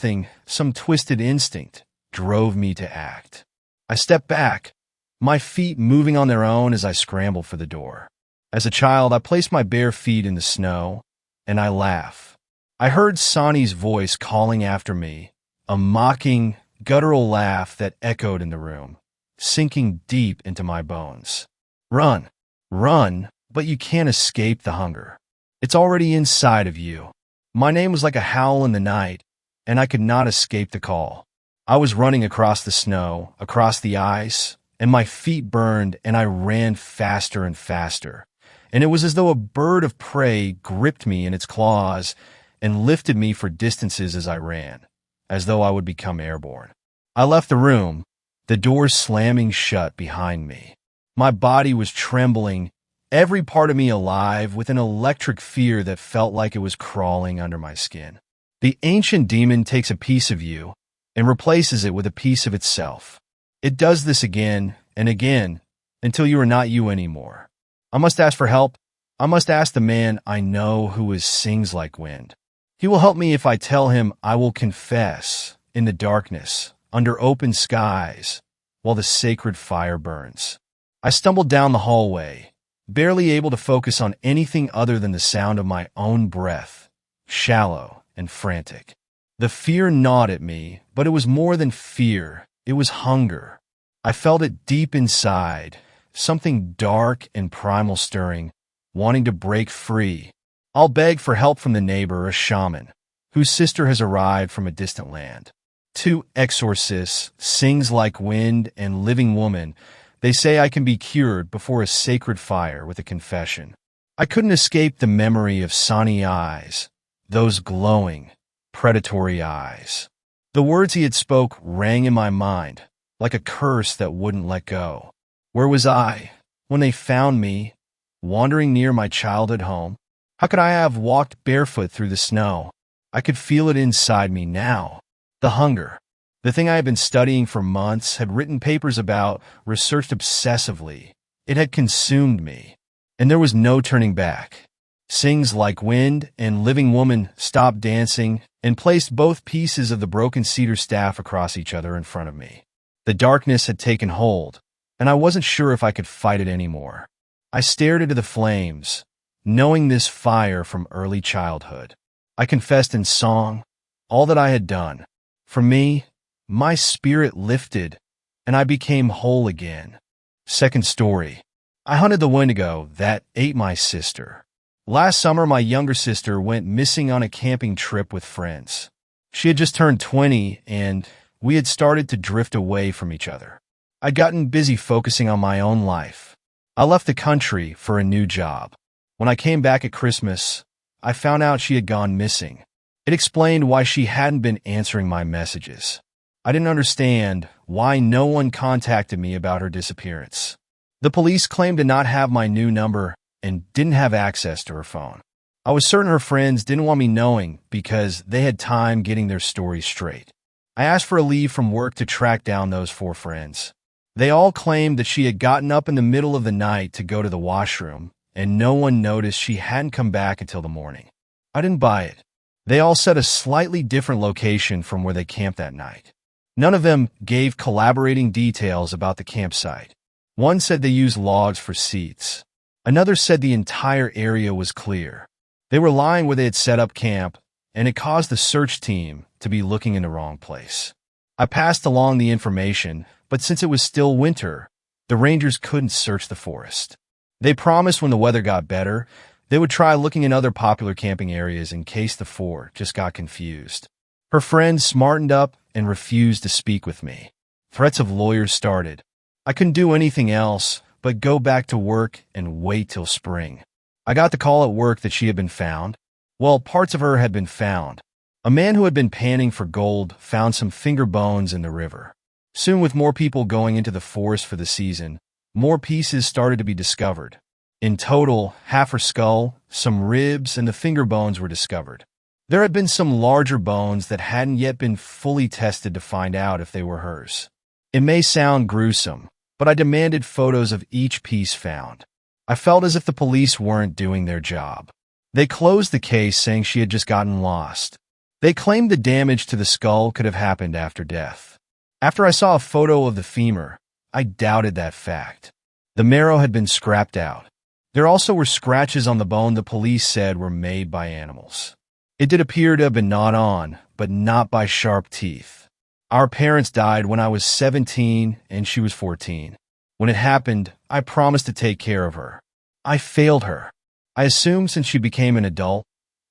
twisted instinct, drove me to act. I stepped back, my feet moving on their own as I scrambled for the door. As a child, I placed my bare feet in the snow, and I laughed. I heard Sonny's voice calling after me, a mocking, guttural laugh that echoed in the room, sinking deep into my bones. Run, run, but you can't escape the hunger. It's already inside of you. My name was like a howl in the night, and I could not escape the call. I was running across the snow, across the ice, and my feet burned, and I ran faster and faster. And it was as though a bird of prey gripped me in its claws and lifted me for distances as I ran, as though I would become airborne. I left the room, the door slamming shut behind me. My body was trembling, every part of me alive with an electric fear that felt like it was crawling under my skin. The ancient demon takes a piece of you and replaces it with a piece of itself. It does this again and again until you are not you anymore. I must ask for help. I must ask the man I know who sings like wind. He will help me if I tell him I will confess in the darkness, under open skies, while the sacred fire burns. I stumbled down the hallway, barely able to focus on anything other than the sound of my own breath, shallow and frantic. The fear gnawed at me, but it was more than fear. It was hunger. I felt it deep inside, something dark and primal stirring, wanting to break free. I'll beg for help from the neighbor, a shaman, whose sister has arrived from a distant land. 2 exorcists, sings like wind, and living woman. They say I can be cured before a sacred fire with a confession. I couldn't escape the memory of Sonny eyes, those glowing, predatory eyes. The words he had spoke rang in my mind, like a curse that wouldn't let go. Where was I when they found me, wandering near my childhood home? How could I have walked barefoot through the snow? I could feel it inside me now. The hunger. The thing I had been studying for months, had written papers about, researched obsessively. It had consumed me, and there was no turning back. Sings like wind and living woman stopped dancing and placed both pieces of the broken cedar staff across each other in front of me. The darkness had taken hold, and I wasn't sure if I could fight it anymore. I stared into the flames, knowing this fire from early childhood. I confessed in song all that I had done. For me, my spirit lifted, and I became whole again. Second story. I hunted the Wendigo that ate my sister. Last summer, my younger sister went missing on a camping trip with friends. She had just turned 20, and we had started to drift away from each other. I'd gotten busy focusing on my own life. I left the country for a new job. When I came back at Christmas, I found out she had gone missing. It explained why she hadn't been answering my messages. I didn't understand why no one contacted me about her disappearance. The police claimed to not have my new number and didn't have access to her phone. I was certain her friends didn't want me knowing because they had time getting their stories straight. I asked for a leave from work to track down those 4 friends. They all claimed that she had gotten up in the middle of the night to go to the washroom, and no one noticed she hadn't come back until the morning. I didn't buy it. They all said a slightly different location from where they camped that night. None of them gave collaborating details about the campsite. One said they used logs for seats. Another said the entire area was clear. They were lying where they had set up camp, and it caused the search team to be looking in the wrong place. I passed along the information, but since it was still winter, the rangers couldn't search the forest. They promised when the weather got better, they would try looking in other popular camping areas in case the 4 just got confused. Her friends smartened up and refused to speak with me. Threats of lawyers started. I couldn't do anything else but go back to work and wait till spring. I got the call at work that she had been found. Well, parts of her had been found. A man who had been panning for gold found some finger bones in the river. Soon, with more people going into the forest for the season, more pieces started to be discovered. In total, half her skull, some ribs, and the finger bones were discovered. There had been some larger bones that hadn't yet been fully tested to find out if they were hers. It may sound gruesome, but I demanded photos of each piece found. I felt as if the police weren't doing their job. They closed the case saying she had just gotten lost. They claimed the damage to the skull could have happened after death. After I saw a photo of the femur, I doubted that fact. The marrow had been scrapped out. There also were scratches on the bone the police said were made by animals. It did appear to have been gnawed on, but not by sharp teeth. Our parents died when I was 17 and she was 14. When it happened, I promised to take care of her. I failed her. I assumed since she became an adult,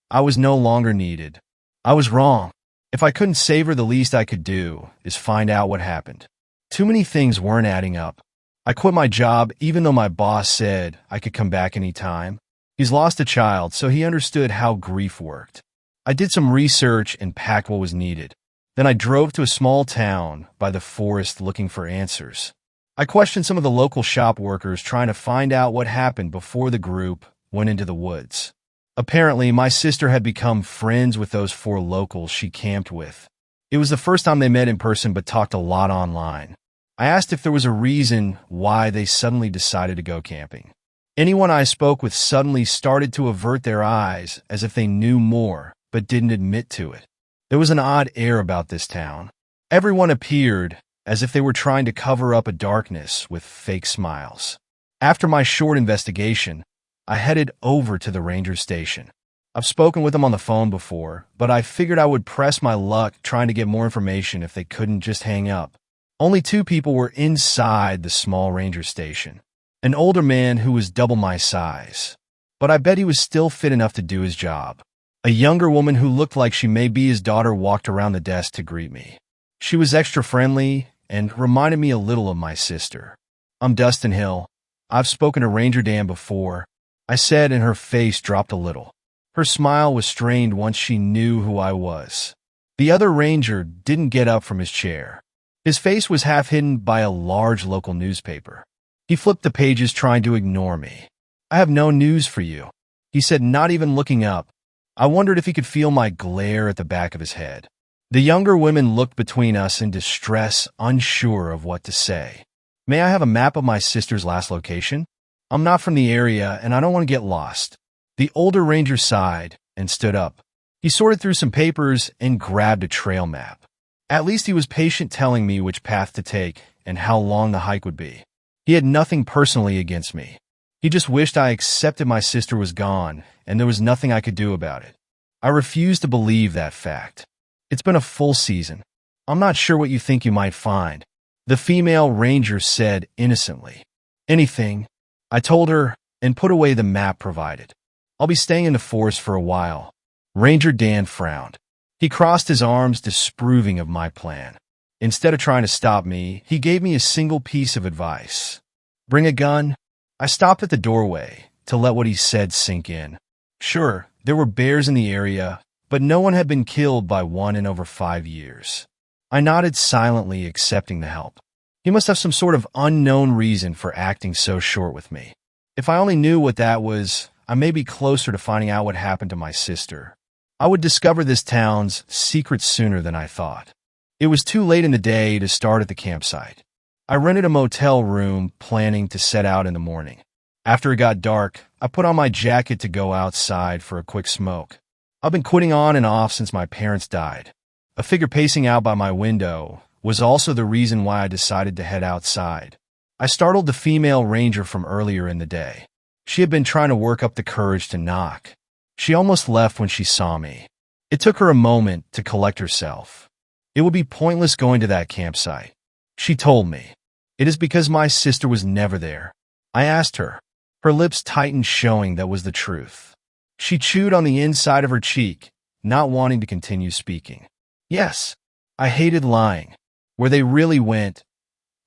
I was no longer needed. I was wrong. If I couldn't save her, the least I could do is find out what happened. Too many things weren't adding up. I quit my job even though my boss said I could come back any time. He's lost a child, so he understood how grief worked. I did some research and packed what was needed. Then I drove to a small town by the forest looking for answers. I questioned some of the local shop workers trying to find out what happened before the group went into the woods. Apparently, my sister had become friends with those 4 locals she camped with. It was the first time they met in person but talked a lot online. I asked if there was a reason why they suddenly decided to go camping. Anyone I spoke with suddenly started to avert their eyes as if they knew more but didn't admit to it. There was an odd air about this town. Everyone appeared as if they were trying to cover up a darkness with fake smiles. After my short investigation, I headed over to the ranger station. I've spoken with them on the phone before, but I figured I would press my luck trying to get more information if they couldn't just hang up. Only 2 people were inside the small ranger station. An older man who was double my size, but I bet he was still fit enough to do his job. A younger woman who looked like she may be his daughter walked around the desk to greet me. She was extra friendly and reminded me a little of my sister. "I'm Dustin Hill. I've spoken to Ranger Dan before," I said, and her face dropped a little. Her smile was strained once she knew who I was. The other ranger didn't get up from his chair. His face was half hidden by a large local newspaper. He flipped the pages trying to ignore me. "I have no news for you," he said, not even looking up. I wondered if he could feel my glare at the back of his head. The younger women looked between us in distress, unsure of what to say. "May I have a map of my sister's last location? I'm not from the area, and I don't want to get lost." The older ranger sighed and stood up. He sorted through some papers and grabbed a trail map. At least he was patient, telling me which path to take and how long the hike would be. He had nothing personally against me. He just wished I accepted my sister was gone, and there was nothing I could do about it. I refused to believe that fact. "It's been a full season. I'm not sure what you think you might find," the female ranger said innocently. "Anything," I told her, and put away the map provided. "I'll be staying in the forest for a while." Ranger Dan frowned. He crossed his arms, disapproving of my plan. Instead of trying to stop me, he gave me a single piece of advice. "Bring a gun." I stopped at the doorway, to let what he said sink in. Sure, there were bears in the area, but no one had been killed by one in over 5 years. I nodded silently, accepting the help. He must have some sort of unknown reason for acting so short with me. If I only knew what that was, I may be closer to finding out what happened to my sister. I would discover this town's secrets sooner than I thought. It was too late in the day to start at the campsite. I rented a motel room, planning to set out in the morning. After it got dark, I put on my jacket to go outside for a quick smoke. I've been quitting on and off since my parents died. A figure pacing out by my window was also the reason why I decided to head outside. I startled the female ranger from earlier in the day. She had been trying to work up the courage to knock. She almost left when she saw me. It took her a moment to collect herself. It would be pointless going to that campsite. She told me. It is because my sister was never there. I asked her. Her lips tightened, showing that was the truth. She chewed on the inside of her cheek, not wanting to continue speaking. Yes, I hated lying. Where they really went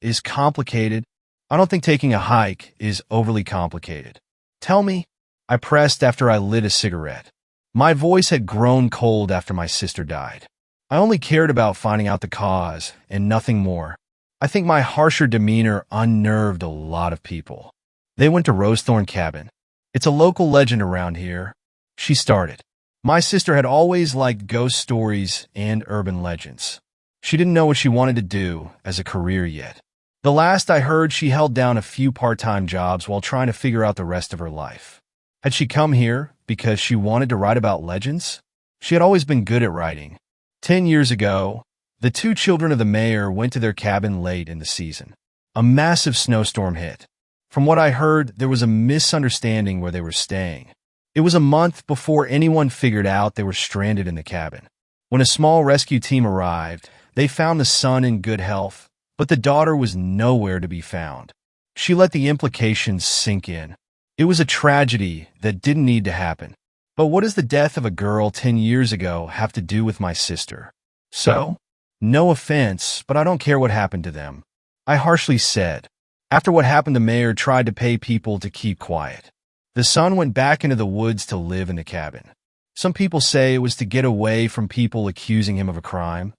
is complicated. I don't think taking a hike is overly complicated. Tell me, I pressed after I lit a cigarette. My voice had grown cold after my sister died. I only cared about finding out the cause and nothing more. I think my harsher demeanor unnerved a lot of people. They went to Rosethorn Cabin. It's a local legend around here. She started. My sister had always liked ghost stories and urban legends. She didn't know what she wanted to do as a career yet. The last I heard, she held down a few part-time jobs while trying to figure out the rest of her life. Had she come here because she wanted to write about legends? She had always been good at writing. 10 years ago, the 2 children of the mayor went to their cabin late in the season. A massive snowstorm hit. From what I heard, there was a misunderstanding where they were staying. It was a month before anyone figured out they were stranded in the cabin. When a small rescue team arrived, they found the son in good health, but the daughter was nowhere to be found. She let the implications sink in. It was a tragedy that didn't need to happen. But what does the death of a girl 10 years ago have to do with my sister? So, no offense, but I don't care what happened to them. I harshly said. After what happened, the mayor tried to pay people to keep quiet. The son went back into the woods to live in the cabin. Some people say it was to get away from people accusing him of a crime,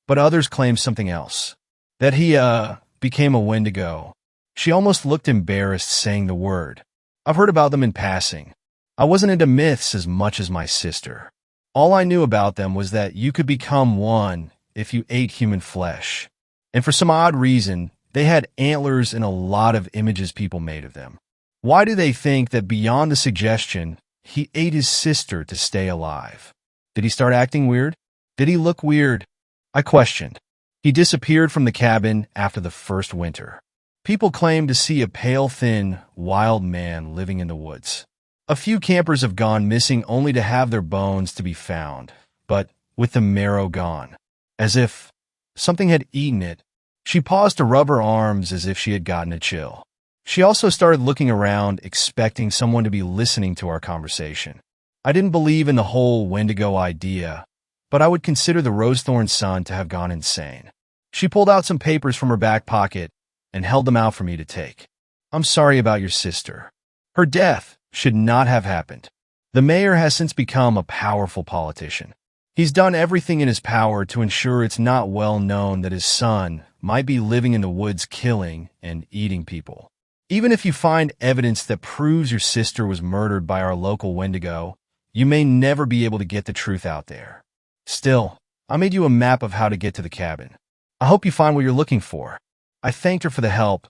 but others claim something else. That he, became a Wendigo. She almost looked embarrassed saying the word. I've heard about them in passing. I wasn't into myths as much as my sister. All I knew about them was that you could become one if you ate human flesh. And for some odd reason, they had antlers and a lot of images people made of them. Why do they think that beyond the suggestion, he ate his sister to stay alive? Did he start acting weird? Did he look weird? I questioned. He disappeared from the cabin after the first winter. People claim to see a pale, thin, wild man living in the woods. A few campers have gone missing only to have their bones to be found, but with the marrow gone, as if something had eaten it. She paused to rub her arms as if she had gotten a chill. She also started looking around, expecting someone to be listening to our conversation. I didn't believe in the whole Wendigo idea, but I would consider the Rosethorn son to have gone insane. She pulled out some papers from her back pocket and held them out for me to take. I'm sorry about your sister. Her death should not have happened. The mayor has since become a powerful politician. He's done everything in his power to ensure it's not well known that his son might be living in the woods killing and eating people. Even if you find evidence that proves your sister was murdered by our local Wendigo, you may never be able to get the truth out there. Still, I made you a map of how to get to the cabin. I hope you find what you're looking for. I thanked her for the help,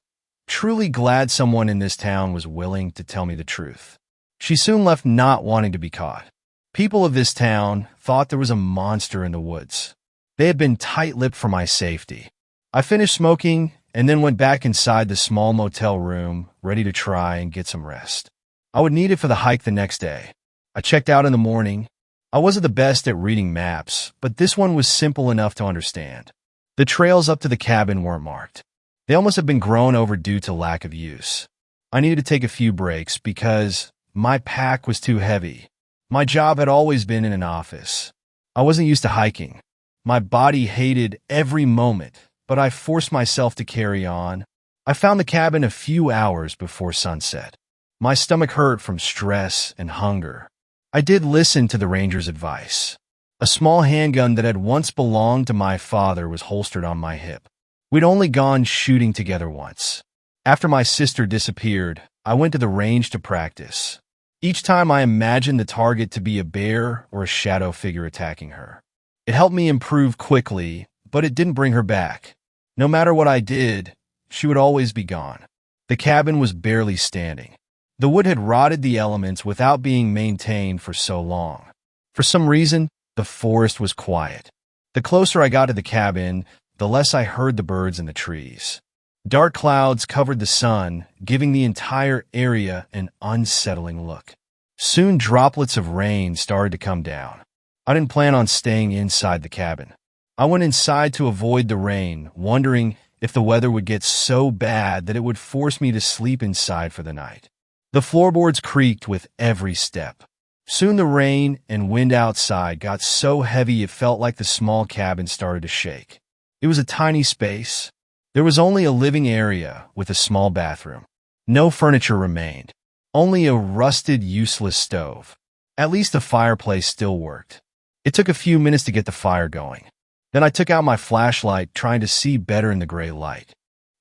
truly glad someone in this town was willing to tell me the truth. She soon left, not wanting to be caught. People of this town thought there was a monster in the woods. They had been tight-lipped for my safety. I finished smoking and then went back inside the small motel room, ready to try and get some rest. I would need it for the hike the next day. I checked out in the morning. I wasn't the best at reading maps, but this one was simple enough to understand. The trails up to the cabin weren't marked. They almost had been grown over due to lack of use. I needed to take a few breaks because my pack was too heavy. My job had always been in an office. I wasn't used to hiking. My body hated every moment, but I forced myself to carry on. I found the cabin a few hours before sunset. My stomach hurt from stress and hunger. I did listen to the ranger's advice. A small handgun that had once belonged to my father was holstered on my hip. We'd only gone shooting together once. After my sister disappeared, I went to the range to practice. Each time I imagined the target to be a bear or a shadow figure attacking her. It helped me improve quickly, but it didn't bring her back. No matter what I did, she would always be gone. The cabin was barely standing. The wood had rotted the elements without being maintained for so long. For some reason, the forest was quiet. The closer I got to the cabin, the less I heard the birds in the trees. Dark clouds covered the sun, giving the entire area an unsettling look. Soon droplets of rain started to come down. I didn't plan on staying inside the cabin. I went inside to avoid the rain, wondering if the weather would get so bad that it would force me to sleep inside for the night. The floorboards creaked with every step. Soon the rain and wind outside got so heavy it felt like the small cabin started to shake. It was a tiny space. There was only a living area with a small bathroom. No furniture remained, only a rusted, useless stove. At least the fireplace still worked. It took a few minutes to get the fire going. Then I took out my flashlight, trying to see better in the gray light.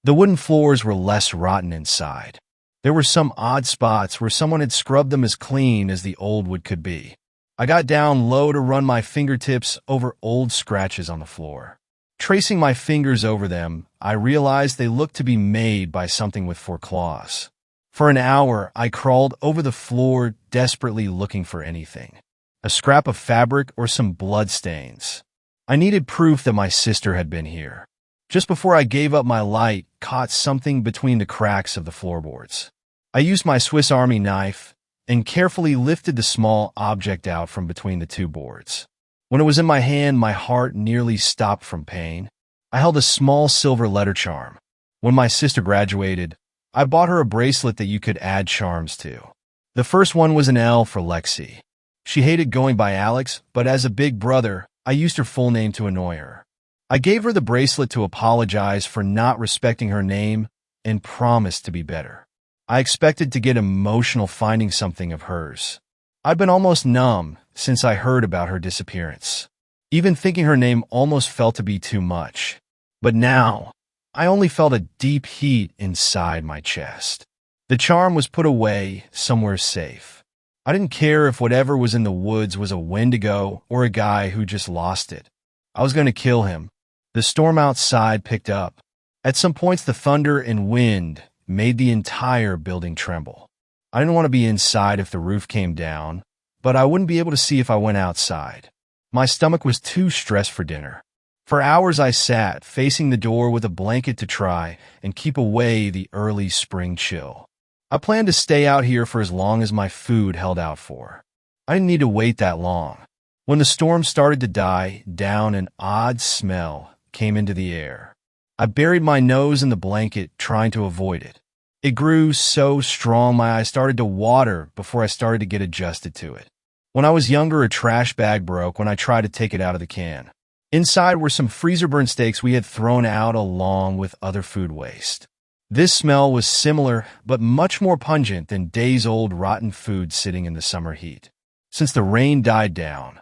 The wooden floors were less rotten inside. There were some odd spots where someone had scrubbed them as clean as the old wood could be. I got down low to run my fingertips over old scratches on the floor. Tracing my fingers over them, I realized they looked to be made by something with 4 claws. For an hour, I crawled over the floor, desperately looking for anything. A scrap of fabric or some blood stains. I needed proof that my sister had been here. Just before I gave up, my light caught something between the cracks of the floorboards. I used my Swiss Army knife and carefully lifted the small object out from between the 2 boards. When it was in my hand, my heart nearly stopped from pain. I held a small silver letter charm. When my sister graduated, I bought her a bracelet that you could add charms to. The first one was an L for Lexi. She hated going by Alex, but as a big brother, I used her full name to annoy her. I gave her the bracelet to apologize for not respecting her name and promised to be better. I expected to get emotional finding something of hers. I'd been almost numb since I heard about her disappearance. Even thinking her name almost felt to be too much. But now, I only felt a deep heat inside my chest. The charm was put away somewhere safe. I didn't care if whatever was in the woods was a Wendigo or a guy who just lost it. I was going to kill him. The storm outside picked up. At some points, the thunder and wind made the entire building tremble. I didn't want to be inside if the roof came down, but I wouldn't be able to see if I went outside. My stomach was too stressed for dinner. For hours I sat, facing the door with a blanket to try and keep away the early spring chill. I planned to stay out here for as long as my food held out for. I didn't need to wait that long. When the storm started to die down, an odd smell came into the air. I buried my nose in the blanket, trying to avoid it. It grew so strong my eyes started to water before I started to get adjusted to it. When I was younger, a trash bag broke when I tried to take it out of the can. Inside were some freezer-burned steaks we had thrown out along with other food waste. This smell was similar but much more pungent than days-old rotten food sitting in the summer heat. Since the rain died down,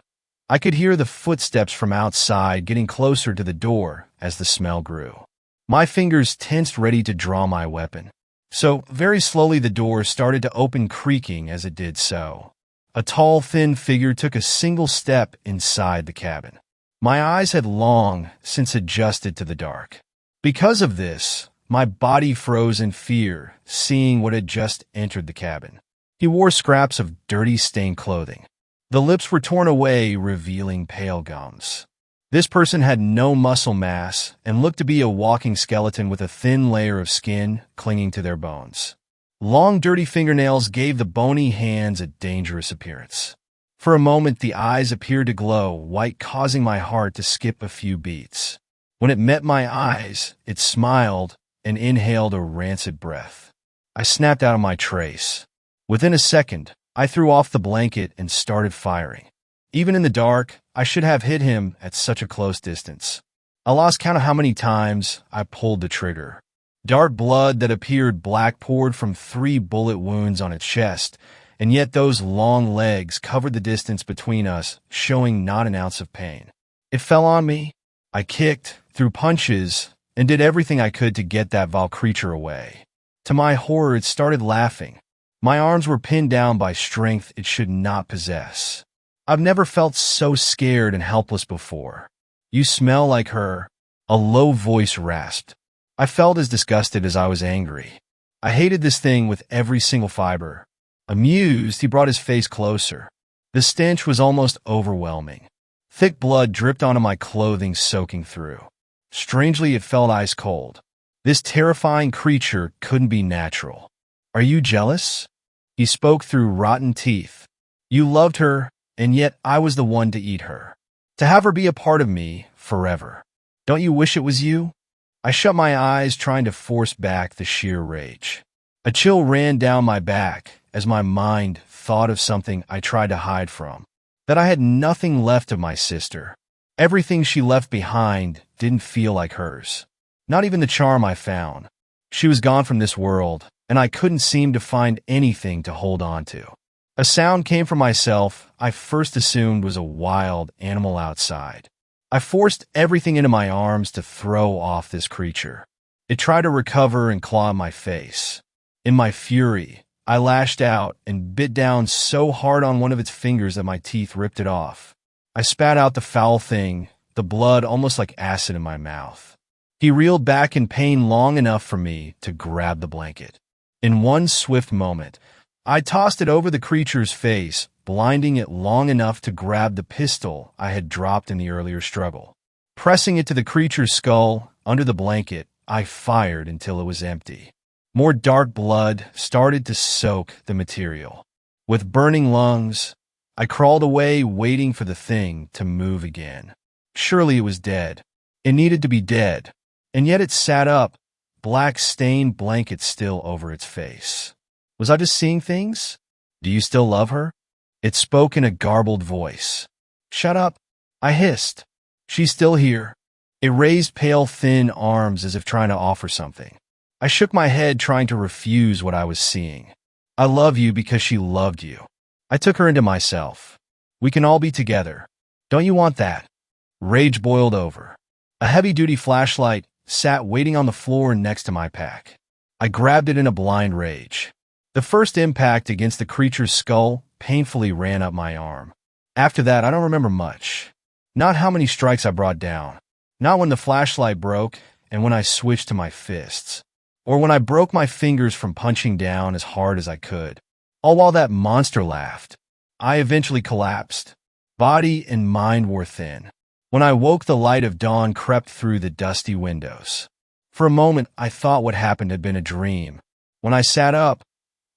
I could hear the footsteps from outside getting closer to the door as the smell grew. My fingers tensed, ready to draw my weapon. So, very slowly the door started to open, creaking as it did so. A tall, thin figure took a single step inside the cabin. My eyes had long since adjusted to the dark. Because of this, my body froze in fear, seeing what had just entered the cabin. He wore scraps of dirty, stained clothing. The lips were torn away, revealing pale gums. This person had no muscle mass and looked to be a walking skeleton with a thin layer of skin clinging to their bones. Long, dirty fingernails gave the bony hands a dangerous appearance. For a moment, the eyes appeared to glow white, causing my heart to skip a few beats. When it met my eyes, it smiled and inhaled a rancid breath. I snapped out of my trace. Within a second, I threw off the blanket and started firing. Even in the dark, I should have hit him at such a close distance. I lost count of how many times I pulled the trigger. Dark blood that appeared black poured from 3 bullet wounds on its chest, and yet those long legs covered the distance between us, showing not an ounce of pain. It fell on me. I kicked, threw punches, and did everything I could to get that vile creature away. To my horror, it started laughing. My arms were pinned down by strength it should not possess. I've never felt so scared and helpless before. "You smell like her," a low voice rasped. I felt as disgusted as I was angry. I hated this thing with every single fiber. Amused, he brought his face closer. The stench was almost overwhelming. Thick blood dripped onto my clothing, soaking through. Strangely, it felt ice cold. This terrifying creature couldn't be natural. "Are you jealous?" He spoke through rotten teeth. "You loved her, and yet I was the one to eat her. To have her be a part of me forever. Don't you wish it was you?" I shut my eyes, trying to force back the sheer rage. A chill ran down my back as my mind thought of something I tried to hide from. That I had nothing left of my sister. Everything she left behind didn't feel like hers. Not even the charm I found. She was gone from this world, and I couldn't seem to find anything to hold on to. A sound came from myself I first assumed was a wild animal outside. I forced everything into my arms to throw off this creature. It tried to recover and claw at my face. In my fury, I lashed out and bit down so hard on one of its fingers that my teeth ripped it off. I spat out the foul thing, the blood almost like acid in my mouth. He reeled back in pain long enough for me to grab the blanket. In one swift moment, I tossed it over the creature's face, blinding it long enough to grab the pistol I had dropped in the earlier struggle. Pressing it to the creature's skull, under the blanket, I fired until it was empty. More dark blood started to soak the material. With burning lungs, I crawled away, waiting for the thing to move again. Surely it was dead. It needed to be dead. And yet it sat up, black stained blanket still over its face. Was I just seeing things? "Do you still love her?" It spoke in a garbled voice. "Shut up," I hissed. "She's still here." It raised pale, thin arms as if trying to offer something. I shook my head, trying to refuse what I was seeing. "I love you because she loved you. I took her into myself. We can all be together. Don't you want that?" Rage boiled over. A heavy-duty flashlight sat waiting on the floor next to my pack. I grabbed it in a blind rage. The first impact against the creature's skull painfully ran up my arm. After that, I don't remember much. Not how many strikes I brought down. Not when the flashlight broke and when I switched to my fists. Or when I broke my fingers from punching down as hard as I could. All while that monster laughed. I eventually collapsed. Body and mind wore thin. When I woke, the light of dawn crept through the dusty windows. For a moment, I thought what happened had been a dream. When I sat up,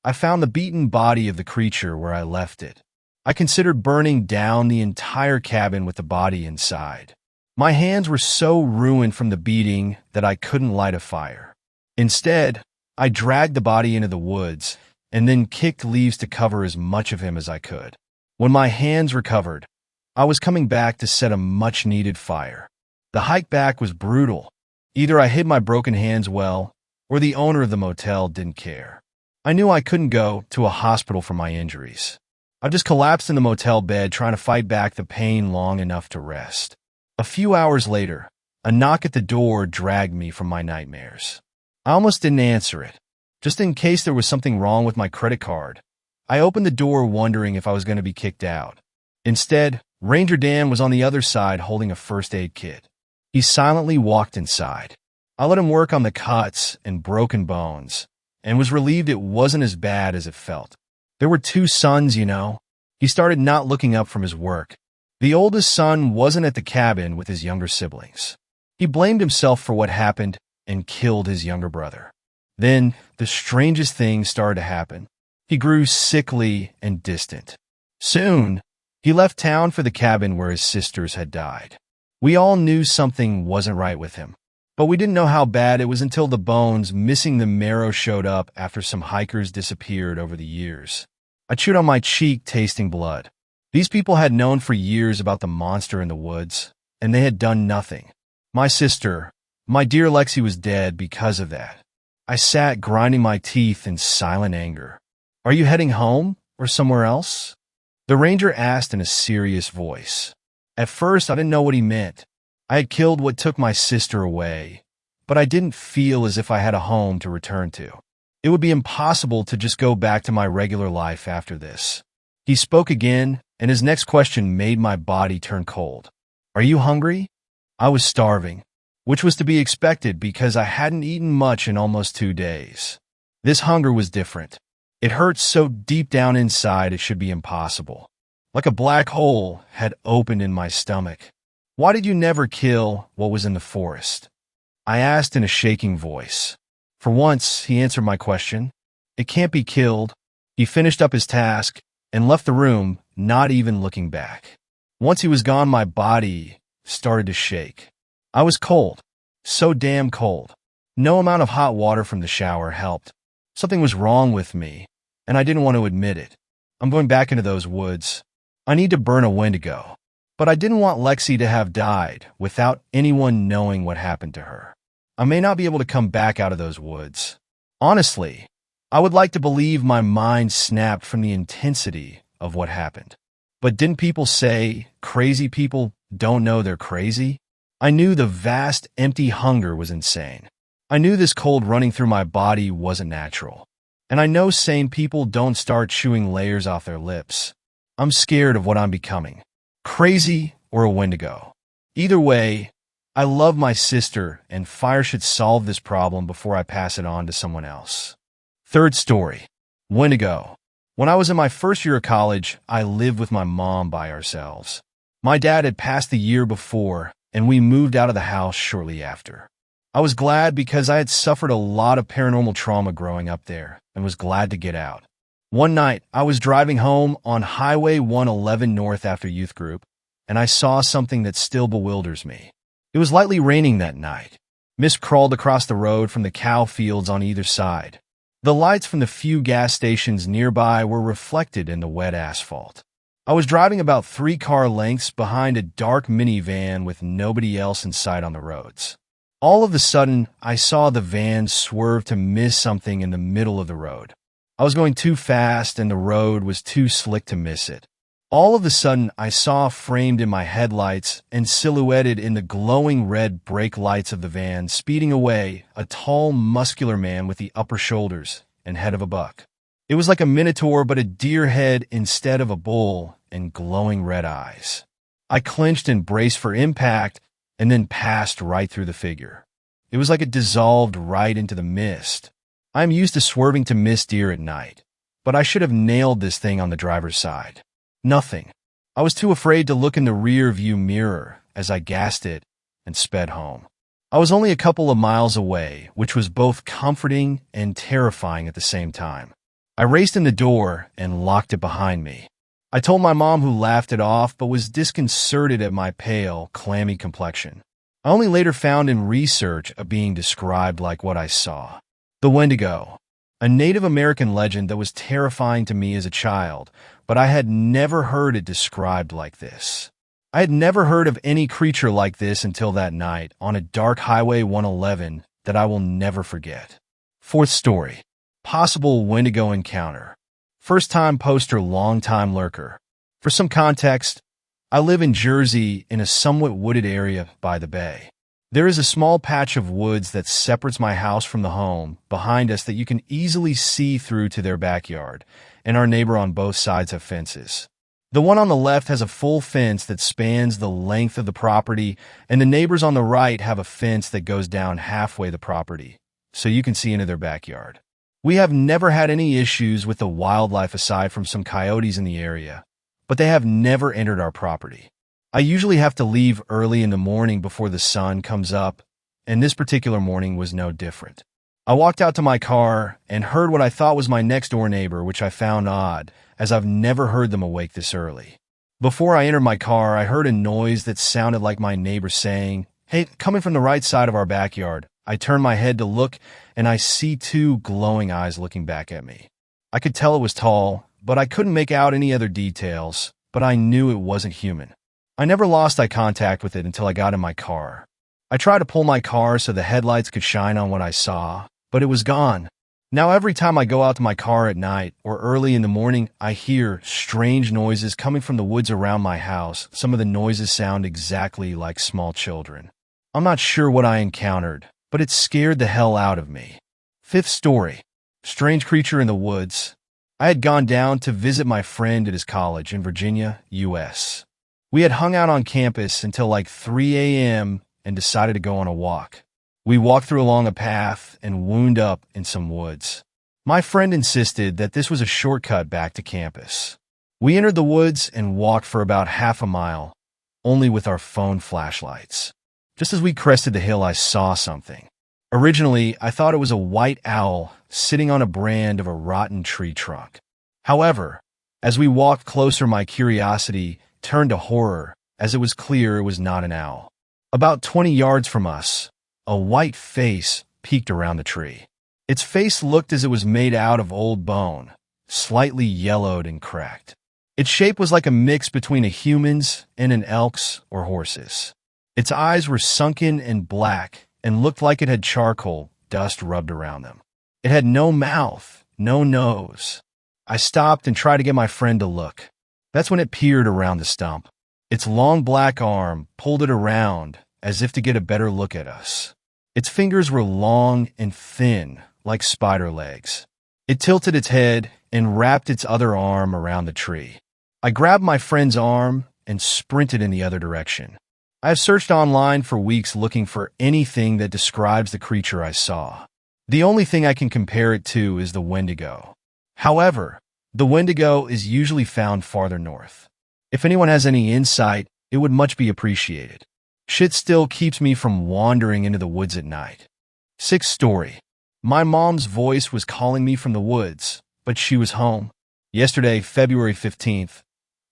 I found the beaten body of the creature where I left it. I considered burning down the entire cabin with the body inside. My hands were so ruined from the beating that I couldn't light a fire. Instead, I dragged the body into the woods and then kicked leaves to cover as much of him as I could. When my hands recovered, I was coming back to set a much-needed fire. The hike back was brutal. Either I hid my broken hands well, or the owner of the motel didn't care. I knew I couldn't go to a hospital for my injuries. I just collapsed in the motel bed, trying to fight back the pain long enough to rest. A few hours later, a knock at the door dragged me from my nightmares. I almost didn't answer it, just in case there was something wrong with my credit card. I opened the door wondering if I was going to be kicked out. Instead, Ranger Dan was on the other side holding a first aid kit. He silently walked inside. I let him work on the cuts and broken bones, and was relieved it wasn't as bad as it felt. There were 2 sons, you know. He started not looking up from his work. The oldest son wasn't at the cabin with his younger siblings. He blamed himself for what happened and killed his younger brother. Then, the strangest thing started to happen. He grew sickly and distant. Soon, he left town for the cabin where his sisters had died. We all knew something wasn't right with him, but we didn't know how bad it was until the bones missing the marrow showed up after some hikers disappeared over the years. I chewed on my cheek, tasting blood. These people had known for years about the monster in the woods, and they had done nothing. My sister, my dear Lexi, was dead because of that. I sat grinding my teeth in silent anger. Are you heading home or somewhere else? The ranger asked in a serious voice. At first, I didn't know what he meant. I had killed what took my sister away, but I didn't feel as if I had a home to return to. It would be impossible to just go back to my regular life after this. He spoke again, and his next question made my body turn cold. Are you hungry? I was starving, which was to be expected because I hadn't eaten much in almost 2 days. This hunger was different. It hurt so deep down inside it should be impossible. Like a black hole had opened in my stomach. Why did you never kill what was in the forest? I asked in a shaking voice. For once, he answered my question. It can't be killed. He finished up his task and left the room, not even looking back. Once he was gone, my body started to shake. I was cold. So damn cold. No amount of hot water from the shower helped. Something was wrong with me, and I didn't want to admit it. I'm going back into those woods. I need to burn a Wendigo. But I didn't want Lexi to have died without anyone knowing what happened to her. I may not be able to come back out of those woods. Honestly, I would like to believe my mind snapped from the intensity of what happened. But didn't people say crazy people don't know they're crazy? I knew the vast, empty hunger was insane. I knew this cold running through my body wasn't natural. And I know sane people don't start chewing layers off their lips. I'm scared of what I'm becoming. Crazy or a Wendigo. Either way, I love my sister, and fire should solve this problem before I pass it on to someone else. Third story. Wendigo. When I was in my first year of college, I lived with my mom by ourselves. My dad had passed the year before, and we moved out of the house shortly after. I was glad because I had suffered a lot of paranormal trauma growing up there, and was glad to get out. One night, I was driving home on Highway 111 North after youth group, and I saw something that still bewilders me. It was lightly raining that night. Mist crawled across the road from the cow fields on either side. The lights from the few gas stations nearby were reflected in the wet asphalt. I was driving about 3 car lengths behind a dark minivan with nobody else in sight on the roads. All of a sudden, I saw the van swerve to miss something in the middle of the road. I was going too fast and the road was too slick to miss it. All of a sudden, I saw framed in my headlights and silhouetted in the glowing red brake lights of the van speeding away a tall, muscular man with the upper shoulders and head of a buck. It was like a minotaur but a deer head instead of a bull and glowing red eyes. I clenched and braced for impact and then passed right through the figure. It was like it dissolved right into the mist. I'm used to swerving to miss deer at night, but I should have nailed this thing on the driver's side. Nothing. I was too afraid to look in the rear view mirror as I gassed it and sped home. I was only a couple of miles away, which was both comforting and terrifying at the same time. I raced in the door and locked it behind me. I told my mom, who laughed it off but was disconcerted at my pale, clammy complexion. I only later found in research a being described like what I saw. The Wendigo, a Native American legend that was terrifying to me as a child, but I had never heard it described like this. I had never heard of any creature like this until that night on a dark Highway 111 that I will never forget. Fourth story. Possible Wendigo encounter. First-time poster, long-time lurker. For some context, I live in Jersey in a somewhat wooded area by the bay. There is a small patch of woods that separates my house from the home behind us that you can easily see through to their backyard, and our neighbor on both sides have fences. The one on the left has a full fence that spans the length of the property, and the neighbors on the right have a fence that goes down halfway the property, so you can see into their backyard. We have never had any issues with the wildlife aside from some coyotes in the area, but they have never entered our property. I usually have to leave early in the morning before the sun comes up, and this particular morning was no different. I walked out to my car and heard what I thought was my next-door neighbor, which I found odd, as I've never heard them awake this early. Before I entered my car, I heard a noise that sounded like my neighbor saying, "Hey, coming from the right side of our backyard." I turned my head to look, and I see 2 glowing eyes looking back at me. I could tell it was tall, but I couldn't make out any other details, but I knew it wasn't human. I never lost eye contact with it until I got in my car. I tried to pull my car so the headlights could shine on what I saw, but it was gone. Now every time I go out to my car at night or early in the morning, I hear strange noises coming from the woods around my house. Some of the noises sound exactly like small children. I'm not sure what I encountered, but it scared the hell out of me. Fifth story. Strange creature in the woods. I had gone down to visit my friend at his college in Virginia, U.S. We had hung out on campus until like 3 a.m. and decided to go on a walk. We walked through along a path and wound up in some woods. My friend insisted that this was a shortcut back to campus. We entered the woods and walked for about half a mile, only with our phone flashlights. Just as we crested the hill, I saw something. Originally, I thought it was a white owl sitting on a brand of a rotten tree trunk. However, as we walked closer, my curiosity turned to horror, as it was clear it was not an owl. About 20 yards from us, a white face peeked around the tree. Its face looked as it was made out of old bone, slightly yellowed and cracked. Its shape was like a mix between a human's and an elk's or horse's. Its eyes were sunken and black and looked like it had charcoal dust rubbed around them. It had no mouth, no nose. I stopped and tried to get my friend to look. That's when it peered around the stump. Its long black arm pulled it around as if to get a better look at us. Its fingers were long and thin, like spider legs. It tilted its head and wrapped its other arm around the tree. I grabbed my friend's arm and sprinted in the other direction. I have searched online for weeks looking for anything that describes the creature I saw. The only thing I can compare it to is the Wendigo. However, the Wendigo is usually found farther north. If anyone has any insight, it would much be appreciated. Shit still keeps me from wandering into the woods at night. Sixth story. My mom's voice was calling me from the woods, but she was home. Yesterday, February 15th,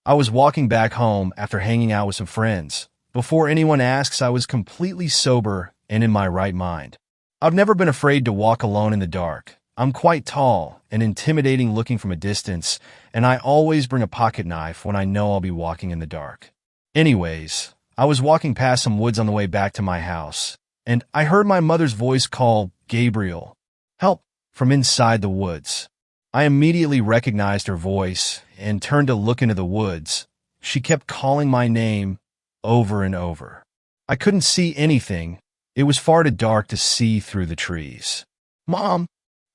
I was walking back home after hanging out with some friends. Before anyone asks, I was completely sober and in my right mind. I've never been afraid to walk alone in the dark. I'm quite tall and intimidating looking from a distance, and I always bring a pocket knife when I know I'll be walking in the dark. Anyways, I was walking past some woods on the way back to my house, and I heard my mother's voice call, "Gabriel, help," from inside the woods. I immediately recognized her voice and turned to look into the woods. She kept calling my name over and over. I couldn't see anything. It was far too dark to see through the trees. "Mom,"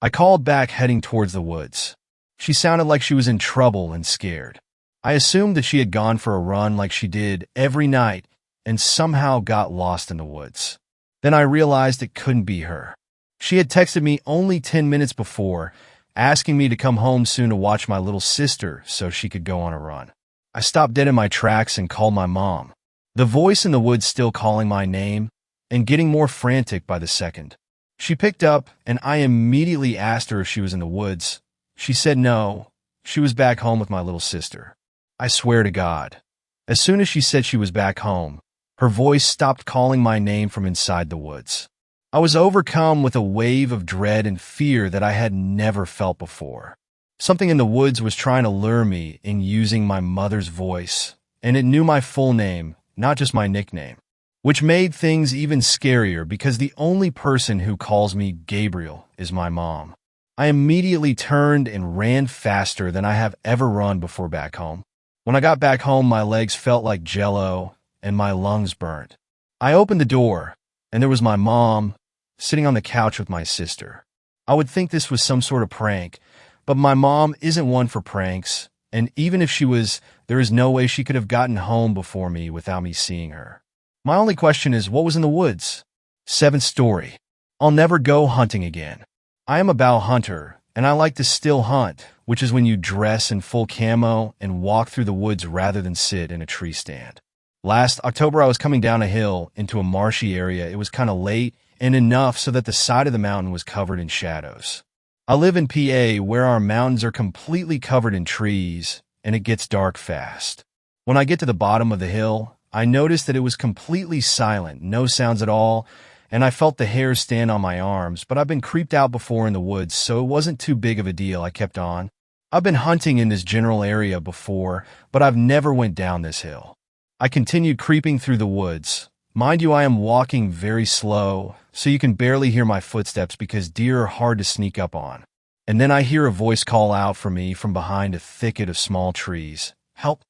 I called back, heading towards the woods. She sounded like she was in trouble and scared. I assumed that she had gone for a run like she did every night and somehow got lost in the woods. Then I realized it couldn't be her. She had texted me only 10 minutes before, asking me to come home soon to watch my little sister so she could go on a run. I stopped dead in my tracks and called my mom. The voice in the woods still calling my name and getting more frantic by the second. She picked up, and I immediately asked her if she was in the woods. She said no, she was back home with my little sister. I swear to God, as soon as she said she was back home, her voice stopped calling my name from inside the woods. I was overcome with a wave of dread and fear that I had never felt before. Something in the woods was trying to lure me in using my mother's voice, and it knew my full name, not just my nickname, which made things even scarier because the only person who calls me Gabriel is my mom. I immediately turned and ran faster than I have ever run before back home. When I got back home, my legs felt like jello and my lungs burnt. I opened the door, and there was my mom sitting on the couch with my sister. I would think this was some sort of prank, but my mom isn't one for pranks, and even if she was, there is no way she could have gotten home before me without me seeing her. My only question is, what was in the woods? Seventh story. I'll never go hunting again. I am a bow hunter, and I like to still hunt, which is when you dress in full camo and walk through the woods rather than sit in a tree stand. Last October, I was coming down a hill into a marshy area. It was kind of late and enough so that the side of the mountain was covered in shadows. I live in PA, where our mountains are completely covered in trees, and it gets dark fast. When I get to the bottom of the hill, I noticed that it was completely silent, no sounds at all, and I felt the hairs stand on my arms, but I've been creeped out before in the woods, so it wasn't too big of a deal. I kept on. I've been hunting in this general area before, but I've never went down this hill. I continued creeping through the woods. Mind you, I am walking very slow, so you can barely hear my footsteps because deer are hard to sneak up on. And then I hear a voice call out for me from behind a thicket of small trees. Help!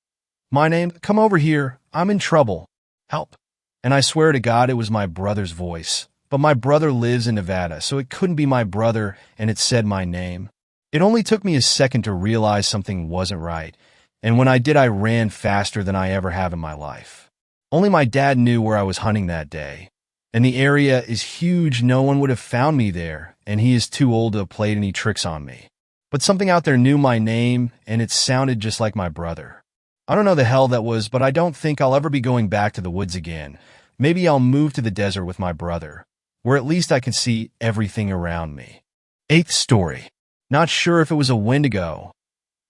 My name, come over here. I'm in trouble. Help! And I swear to God it was my brother's voice. But my brother lives in Nevada, so it couldn't be my brother, and it said my name. It only took me a second to realize something wasn't right, and when I did, I ran faster than I ever have in my life. Only my dad knew where I was hunting that day, and the area is huge. No one would have found me there, and he is too old to have played any tricks on me. But something out there knew my name, and it sounded just like my brother. I don't know the hell that was, but I don't think I'll ever be going back to the woods again. Maybe I'll move to the desert with my brother, where at least I can see everything around me. 8th story. Not sure if it was a Wendigo,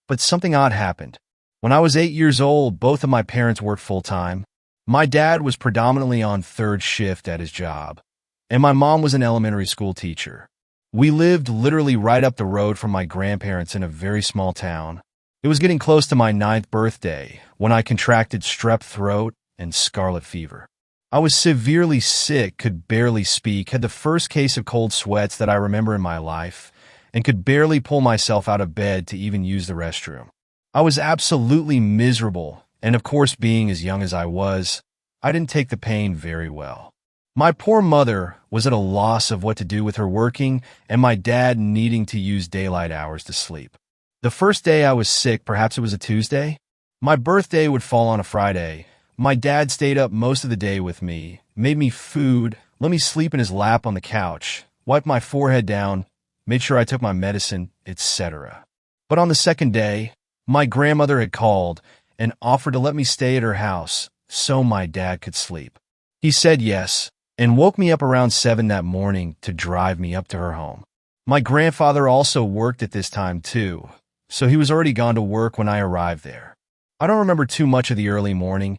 but something odd happened. When I was 8 years old, both of my parents worked full-time. My dad was predominantly on third shift at his job, and my mom was an elementary school teacher. We lived literally right up the road from my grandparents in a very small town. It was getting close to my 9th birthday when I contracted strep throat and scarlet fever. I was severely sick, could barely speak, had the first case of cold sweats that I remember in my life, and could barely pull myself out of bed to even use the restroom. I was absolutely miserable, and of course, being as young as I was, I didn't take the pain very well. My poor mother was at a loss of what to do with her working, and my dad needing to use daylight hours to sleep. The first day I was sick, perhaps it was a Tuesday, my birthday would fall on a Friday. My dad stayed up most of the day with me, made me food, let me sleep in his lap on the couch, wiped my forehead down, made sure I took my medicine, etc. But on the second day, my grandmother had called and offered to let me stay at her house so my dad could sleep. He said yes and woke me up around 7 that morning to drive me up to her home. My grandfather also worked at this time too, so he was already gone to work when I arrived there. I don't remember too much of the early morning.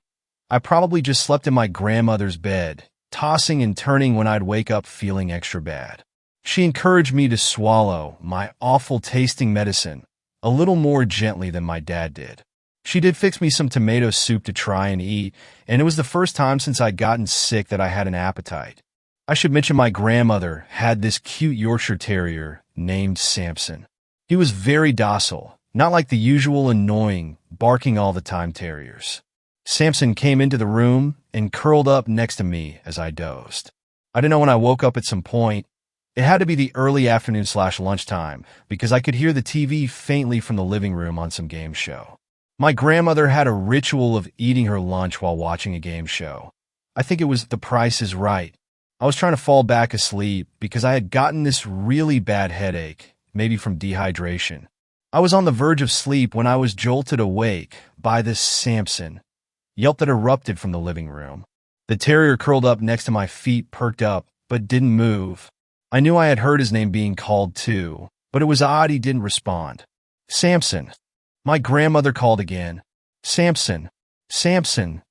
I probably just slept in my grandmother's bed, tossing and turning when I'd wake up feeling extra bad. She encouraged me to swallow my awful tasting medicine a little more gently than my dad did. She did fix me some tomato soup to try and eat, and it was the first time since I'd gotten sick that I had an appetite. I should mention my grandmother had this cute Yorkshire Terrier named Samson. He was very docile, not like the usual annoying, barking all the time terriers. Samson came into the room and curled up next to me as I dozed. I didn't know when I woke up at some point. It had to be the early afternoon/lunchtime because I could hear the TV faintly from the living room on some game show. My grandmother had a ritual of eating her lunch while watching a game show. I think it was The Price is Right. I was trying to fall back asleep because I had gotten this really bad headache, maybe from dehydration. I was on the verge of sleep when I was jolted awake by this Samson yelp that erupted from the living room. The terrier curled up next to my feet, perked up, but didn't move. I knew I had heard his name being called too, but it was odd he didn't respond. Samson. My grandmother called again. Samson. Samson.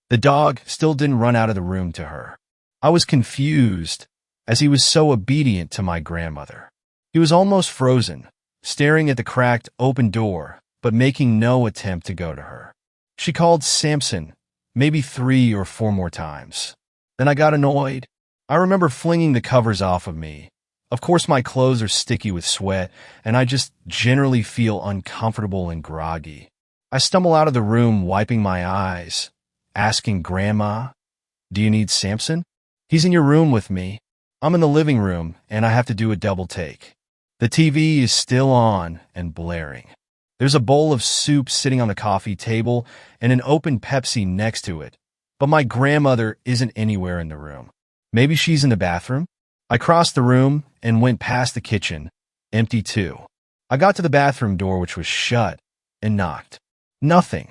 The dog still didn't run out of the room to her. I was confused, as he was so obedient to my grandmother. He was almost frozen, staring at the cracked, open door, but making no attempt to go to her. She called Samson, maybe 3 or 4 more times. Then I got annoyed. I remember flinging the covers off of me. Of course, my clothes are sticky with sweat, and I just generally feel uncomfortable and groggy. I stumble out of the room, wiping my eyes, asking Grandma, "Do you need Samson?" "He's in your room with me." I'm in the living room, and I have to do a double take. The TV is still on and blaring. There's a bowl of soup sitting on the coffee table and an open Pepsi next to it, but my grandmother isn't anywhere in the room. Maybe she's in the bathroom? I crossed the room and went past the kitchen, empty too. I got to the bathroom door, which was shut, and knocked. Nothing.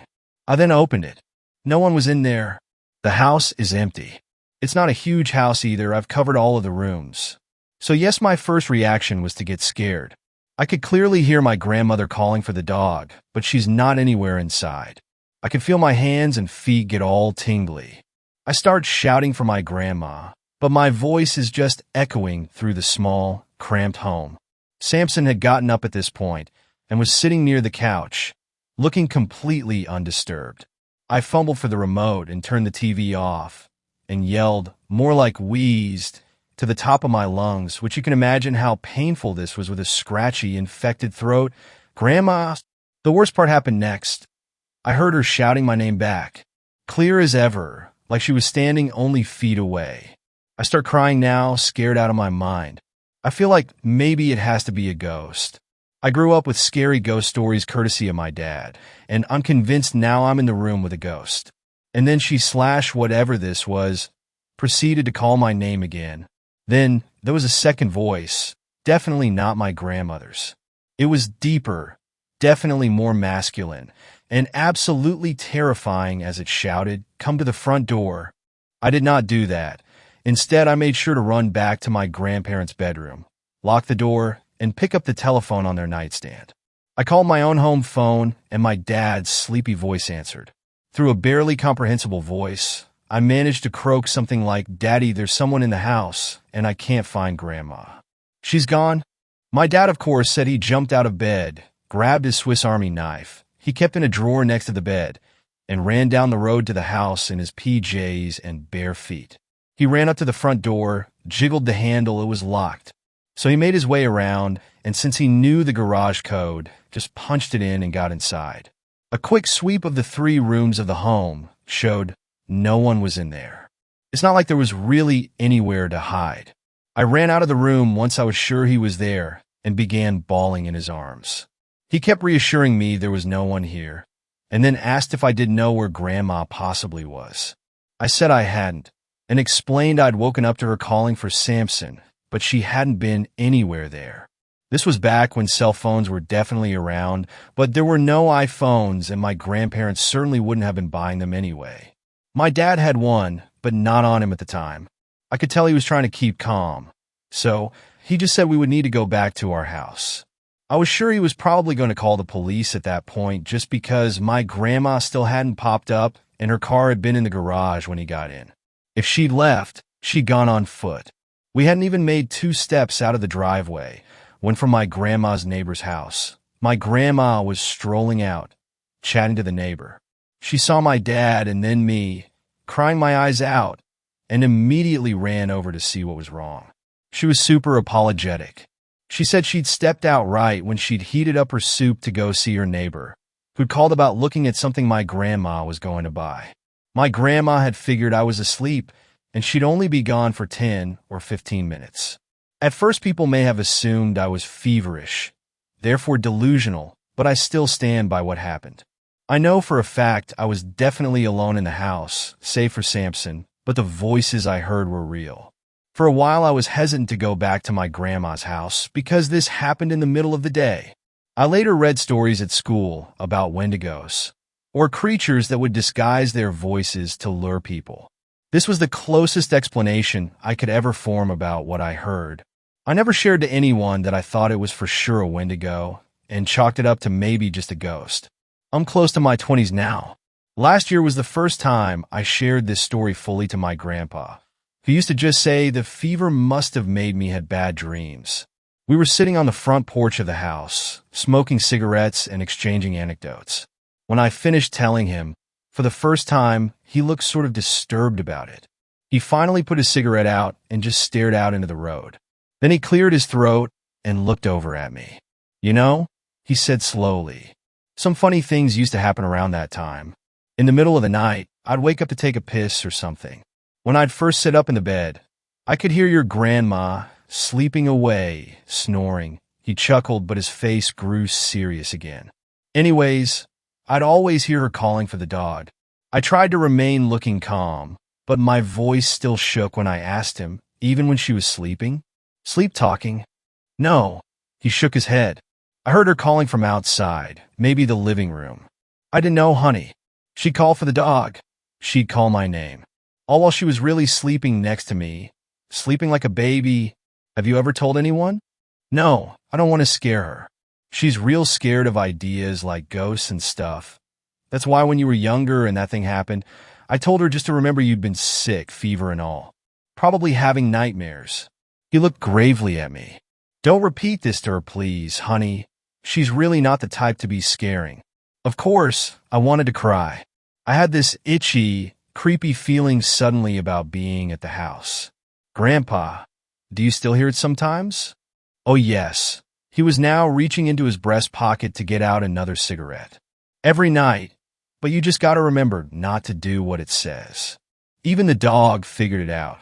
I then opened it. No one was in there. The house is empty. It's not a huge house either. I've covered all of the rooms. So yes, my first reaction was to get scared. I could clearly hear my grandmother calling for the dog, but she's not anywhere inside. I could feel my hands and feet get all tingly. I start shouting for my grandma, but my voice is just echoing through the small, cramped home. Samson had gotten up at this point and was sitting near the couch, looking completely undisturbed. I fumbled for the remote and turned the TV off, and yelled, more like wheezed, to the top of my lungs, which you can imagine how painful this was with a scratchy, infected throat. "Grandma!" The worst part happened next. I heard her shouting my name back, clear as ever, like she was standing only feet away. I start crying now, scared out of my mind. I feel like maybe it has to be a ghost. I grew up with scary ghost stories courtesy of my dad, and I'm convinced now I'm in the room with a ghost. And then she slash whatever this was, proceeded to call my name again. Then there was a second voice, definitely not my grandmother's. It was deeper, definitely more masculine, and absolutely terrifying as it shouted, "Come to the front door." I did not do that. Instead, I made sure to run back to my grandparents' bedroom, lock the door, and pick up the telephone on their nightstand. I called my own home phone, and my dad's sleepy voice answered. Through a barely comprehensible voice, I managed to croak something like, "Daddy, there's someone in the house, and I can't find Grandma. She's gone." My dad, of course, said he jumped out of bed, grabbed his Swiss Army knife he kept in a drawer next to the bed, and ran down the road to the house in his PJs and bare feet. He ran up to the front door, jiggled the handle, it was locked. So he made his way around, and since he knew the garage code, just punched it in and got inside. A quick sweep of the 3 rooms of the home showed no one was in there. It's not like there was really anywhere to hide. I ran out of the room once I was sure he was there and began bawling in his arms. He kept reassuring me there was no one here, and then asked if I didn't know where Grandma possibly was. I said I hadn't, and explained I'd woken up to her calling for Samson, but she hadn't been anywhere there. This was back when cell phones were definitely around, but there were no iPhones, and my grandparents certainly wouldn't have been buying them anyway. My dad had one, but not on him at the time. I could tell he was trying to keep calm, so he just said we would need to go back to our house. I was sure he was probably going to call the police at that point just because my grandma still hadn't popped up and her car had been in the garage when he got in. If she'd left, she'd gone on foot. We hadn't even made 2 steps out of the driveway when from my grandma's neighbor's house, my grandma was strolling out, chatting to the neighbor. She saw my dad and then me, crying my eyes out, and immediately ran over to see what was wrong. She was super apologetic. She said she'd stepped out right when she'd heated up her soup to go see her neighbor, who'd called about looking at something my grandma was going to buy. My grandma had figured I was asleep, and she'd only be gone for 10 or 15 minutes. At first, people may have assumed I was feverish, therefore delusional, but I still stand by what happened. I know for a fact I was definitely alone in the house, save for Samson, but the voices I heard were real. For a while, I was hesitant to go back to my grandma's house because this happened in the middle of the day. I later read stories at school about wendigos, or creatures that would disguise their voices to lure people. This was the closest explanation I could ever form about what I heard. I never shared to anyone that I thought it was for sure a wendigo, and chalked it up to maybe just a ghost. I'm close to my 20s now. Last year was the first time I shared this story fully to my grandpa, who used to just say the fever must have made me had bad dreams. We were sitting on the front porch of the house, smoking cigarettes and exchanging anecdotes. When I finished telling him, for the first time, he looked sort of disturbed about it. He finally put his cigarette out and just stared out into the road. Then he cleared his throat and looked over at me. "You know," he said slowly, "some funny things used to happen around that time. In the middle of the night, I'd wake up to take a piss or something. When I'd first sit up in the bed, I could hear your grandma sleeping away, snoring." He chuckled, but his face grew serious again. "Anyways, I'd always hear her calling for the dog. I tried to remain looking calm, but my voice still shook when I asked him, even when she was sleeping? Sleep talking?" "No." He shook his head. "I heard her calling from outside, maybe the living room. I didn't know, honey. She'd call for the dog. She'd call my name. All while she was really sleeping next to me, sleeping like a baby." "Have you ever told anyone?" "No, I don't want to scare her. She's real scared of ideas like ghosts and stuff. That's why when you were younger and that thing happened, I told her just to remember you'd been sick, fever and all. Probably having nightmares." He looked gravely at me. "Don't repeat this to her, please, honey. She's really not the type to be scaring." Of course, I wanted to cry. I had this itchy, creepy feeling suddenly about being at the house. Grandpa, do you still hear it sometimes? Oh yes. He was now reaching into his breast pocket to get out another cigarette. Every night, but you just gotta remember not to do what it says. Even the dog figured it out.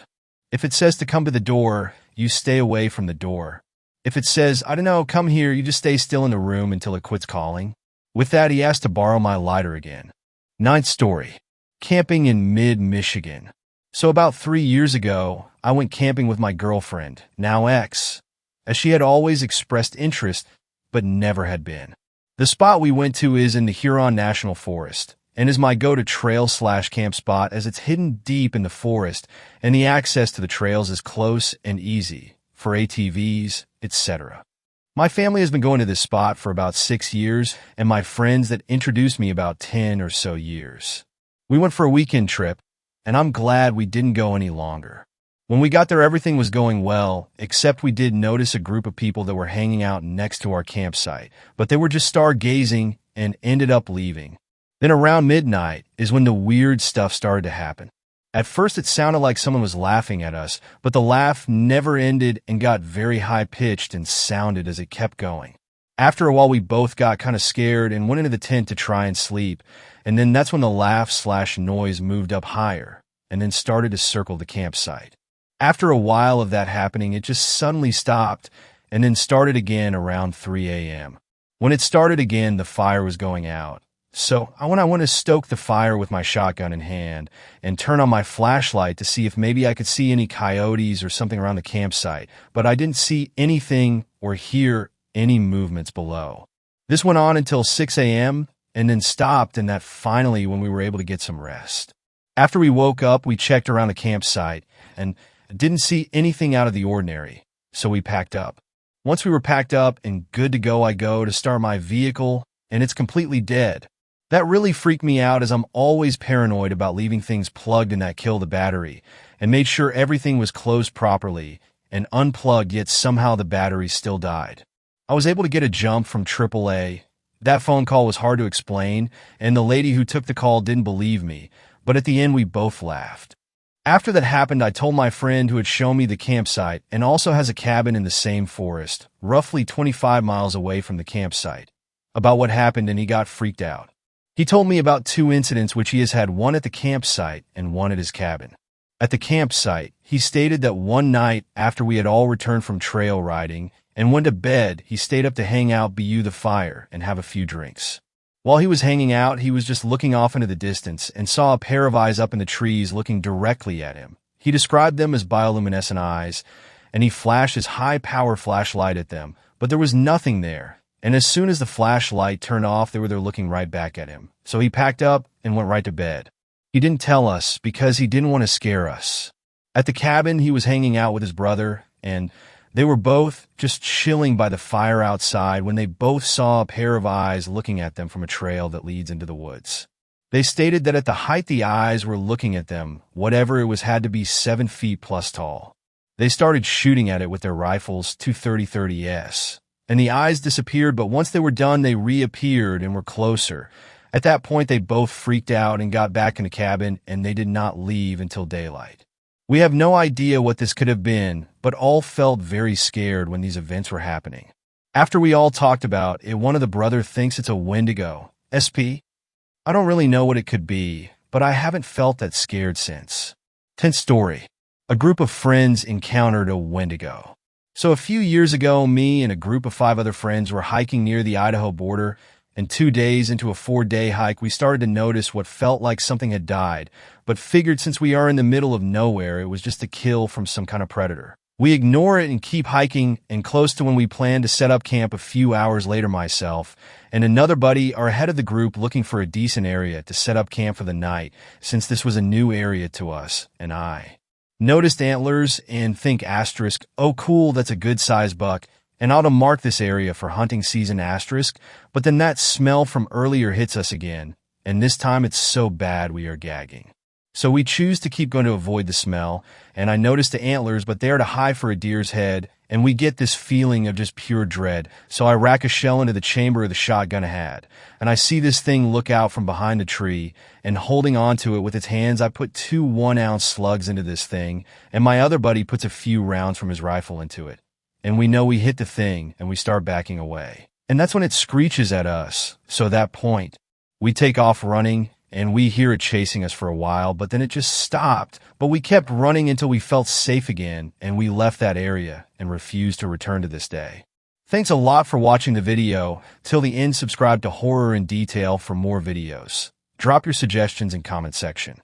If it says to come to the door, you stay away from the door. If it says, I don't know, come here, you just stay still in the room until it quits calling. With that, he asked to borrow my lighter again. Ninth story. Camping in mid-Michigan. So about 3 years ago, I went camping with my girlfriend, now ex, as she had always expressed interest, but never had been. The spot we went to is in the Huron National Forest, and is my go-to trail/camp spot as it's hidden deep in the forest, and the access to the trails is close and easy for ATVs, etc. My family has been going to this spot for about 6 years, and my friends that introduced me about 10 or so years. We went for a weekend trip, and I'm glad we didn't go any longer. When we got there, everything was going well, except we did notice a group of people that were hanging out next to our campsite, but they were just stargazing and ended up leaving. Then around midnight is when the weird stuff started to happen. At first it sounded like someone was laughing at us, but the laugh never ended and got very high-pitched and sounded as it kept going. After a while we both got kind of scared and went into the tent to try and sleep, and then that's when the laugh/noise moved up higher and then started to circle the campsite. After a while of that happening, it just suddenly stopped and then started again around 3 a.m. When it started again, the fire was going out. So when I went to stoke the fire with my shotgun in hand and turn on my flashlight to see if maybe I could see any coyotes or something around the campsite, but I didn't see anything or hear any movements below. This went on until 6 a.m. and then stopped, and that finally when we were able to get some rest. After we woke up, we checked around the campsite and didn't see anything out of the ordinary, so we packed up. Once we were packed up and good to go, I go to start my vehicle, and it's completely dead. That really freaked me out as I'm always paranoid about leaving things plugged in that kill the battery, and made sure everything was closed properly and unplugged, yet somehow the battery still died. I was able to get a jump from AAA. That phone call was hard to explain, and the lady who took the call didn't believe me, but at the end we both laughed. After that happened, I told my friend who had shown me the campsite and also has a cabin in the same forest, roughly 25 miles away from the campsite, about what happened, and he got freaked out. He told me about 2 incidents, which he has had, one at the campsite and one at his cabin. At the campsite, he stated that one night after we had all returned from trail riding and went to bed, he stayed up to hang out by the fire and have a few drinks. While he was hanging out, he was just looking off into the distance and saw a pair of eyes up in the trees looking directly at him. He described them as bioluminescent eyes, and he flashed his high-power flashlight at them, but there was nothing there. And as soon as the flashlight turned off, they were there looking right back at him. So he packed up and went right to bed. He didn't tell us because he didn't want to scare us. At the cabin, he was hanging out with his brother, and they were both just chilling by the fire outside when they both saw a pair of eyes looking at them from a trail that leads into the woods. They stated that at the height the eyes were looking at them, whatever it was had to be 7 feet plus tall. They started shooting at it with their rifles, 230-30s, and the eyes disappeared, but once they were done, they reappeared and were closer. At that point, they both freaked out and got back in the cabin, and they did not leave until daylight. We have no idea what this could have been, but all felt very scared when these events were happening. After we all talked about it, one of the brothers thinks it's a Wendigo. SP? I don't really know what it could be, but I haven't felt that scared since. 10th story. A group of friends encountered a Wendigo. So a few years ago, me and a group of 5 other friends were hiking near the Idaho border, and 2 days into a 4-day hike, we started to notice what felt like something had died, but figured since we are in the middle of nowhere, it was just a kill from some kind of predator. We ignore it and keep hiking, and close to when we planned to set up camp a few hours later, myself and another buddy are ahead of the group looking for a decent area to set up camp for the night, since this was a new area to us, and I noticed antlers and think asterisk, oh cool, that's a good size buck, and ought to mark this area for hunting season asterisk, but then that smell from earlier hits us again, and this time it's so bad we are gagging. So we choose to keep going to avoid the smell, and I notice the antlers, but they are too high for a deer's head, and we get this feeling of just pure dread. So I rack a shell into the chamber of the shotgun I had, and I see this thing look out from behind a tree, and holding onto it with its hands, I put 2 1-ounce slugs into this thing, and my other buddy puts a few rounds from his rifle into it. And we know we hit the thing, and we start backing away. And that's when it screeches at us. So at that point, we take off running, and we hear it chasing us for a while, but then it just stopped. But we kept running until we felt safe again, and we left that area and refused to return to this day. Thanks a lot for watching the video. Till the end, subscribe to Horror in Detail for more videos. Drop your suggestions in comment section.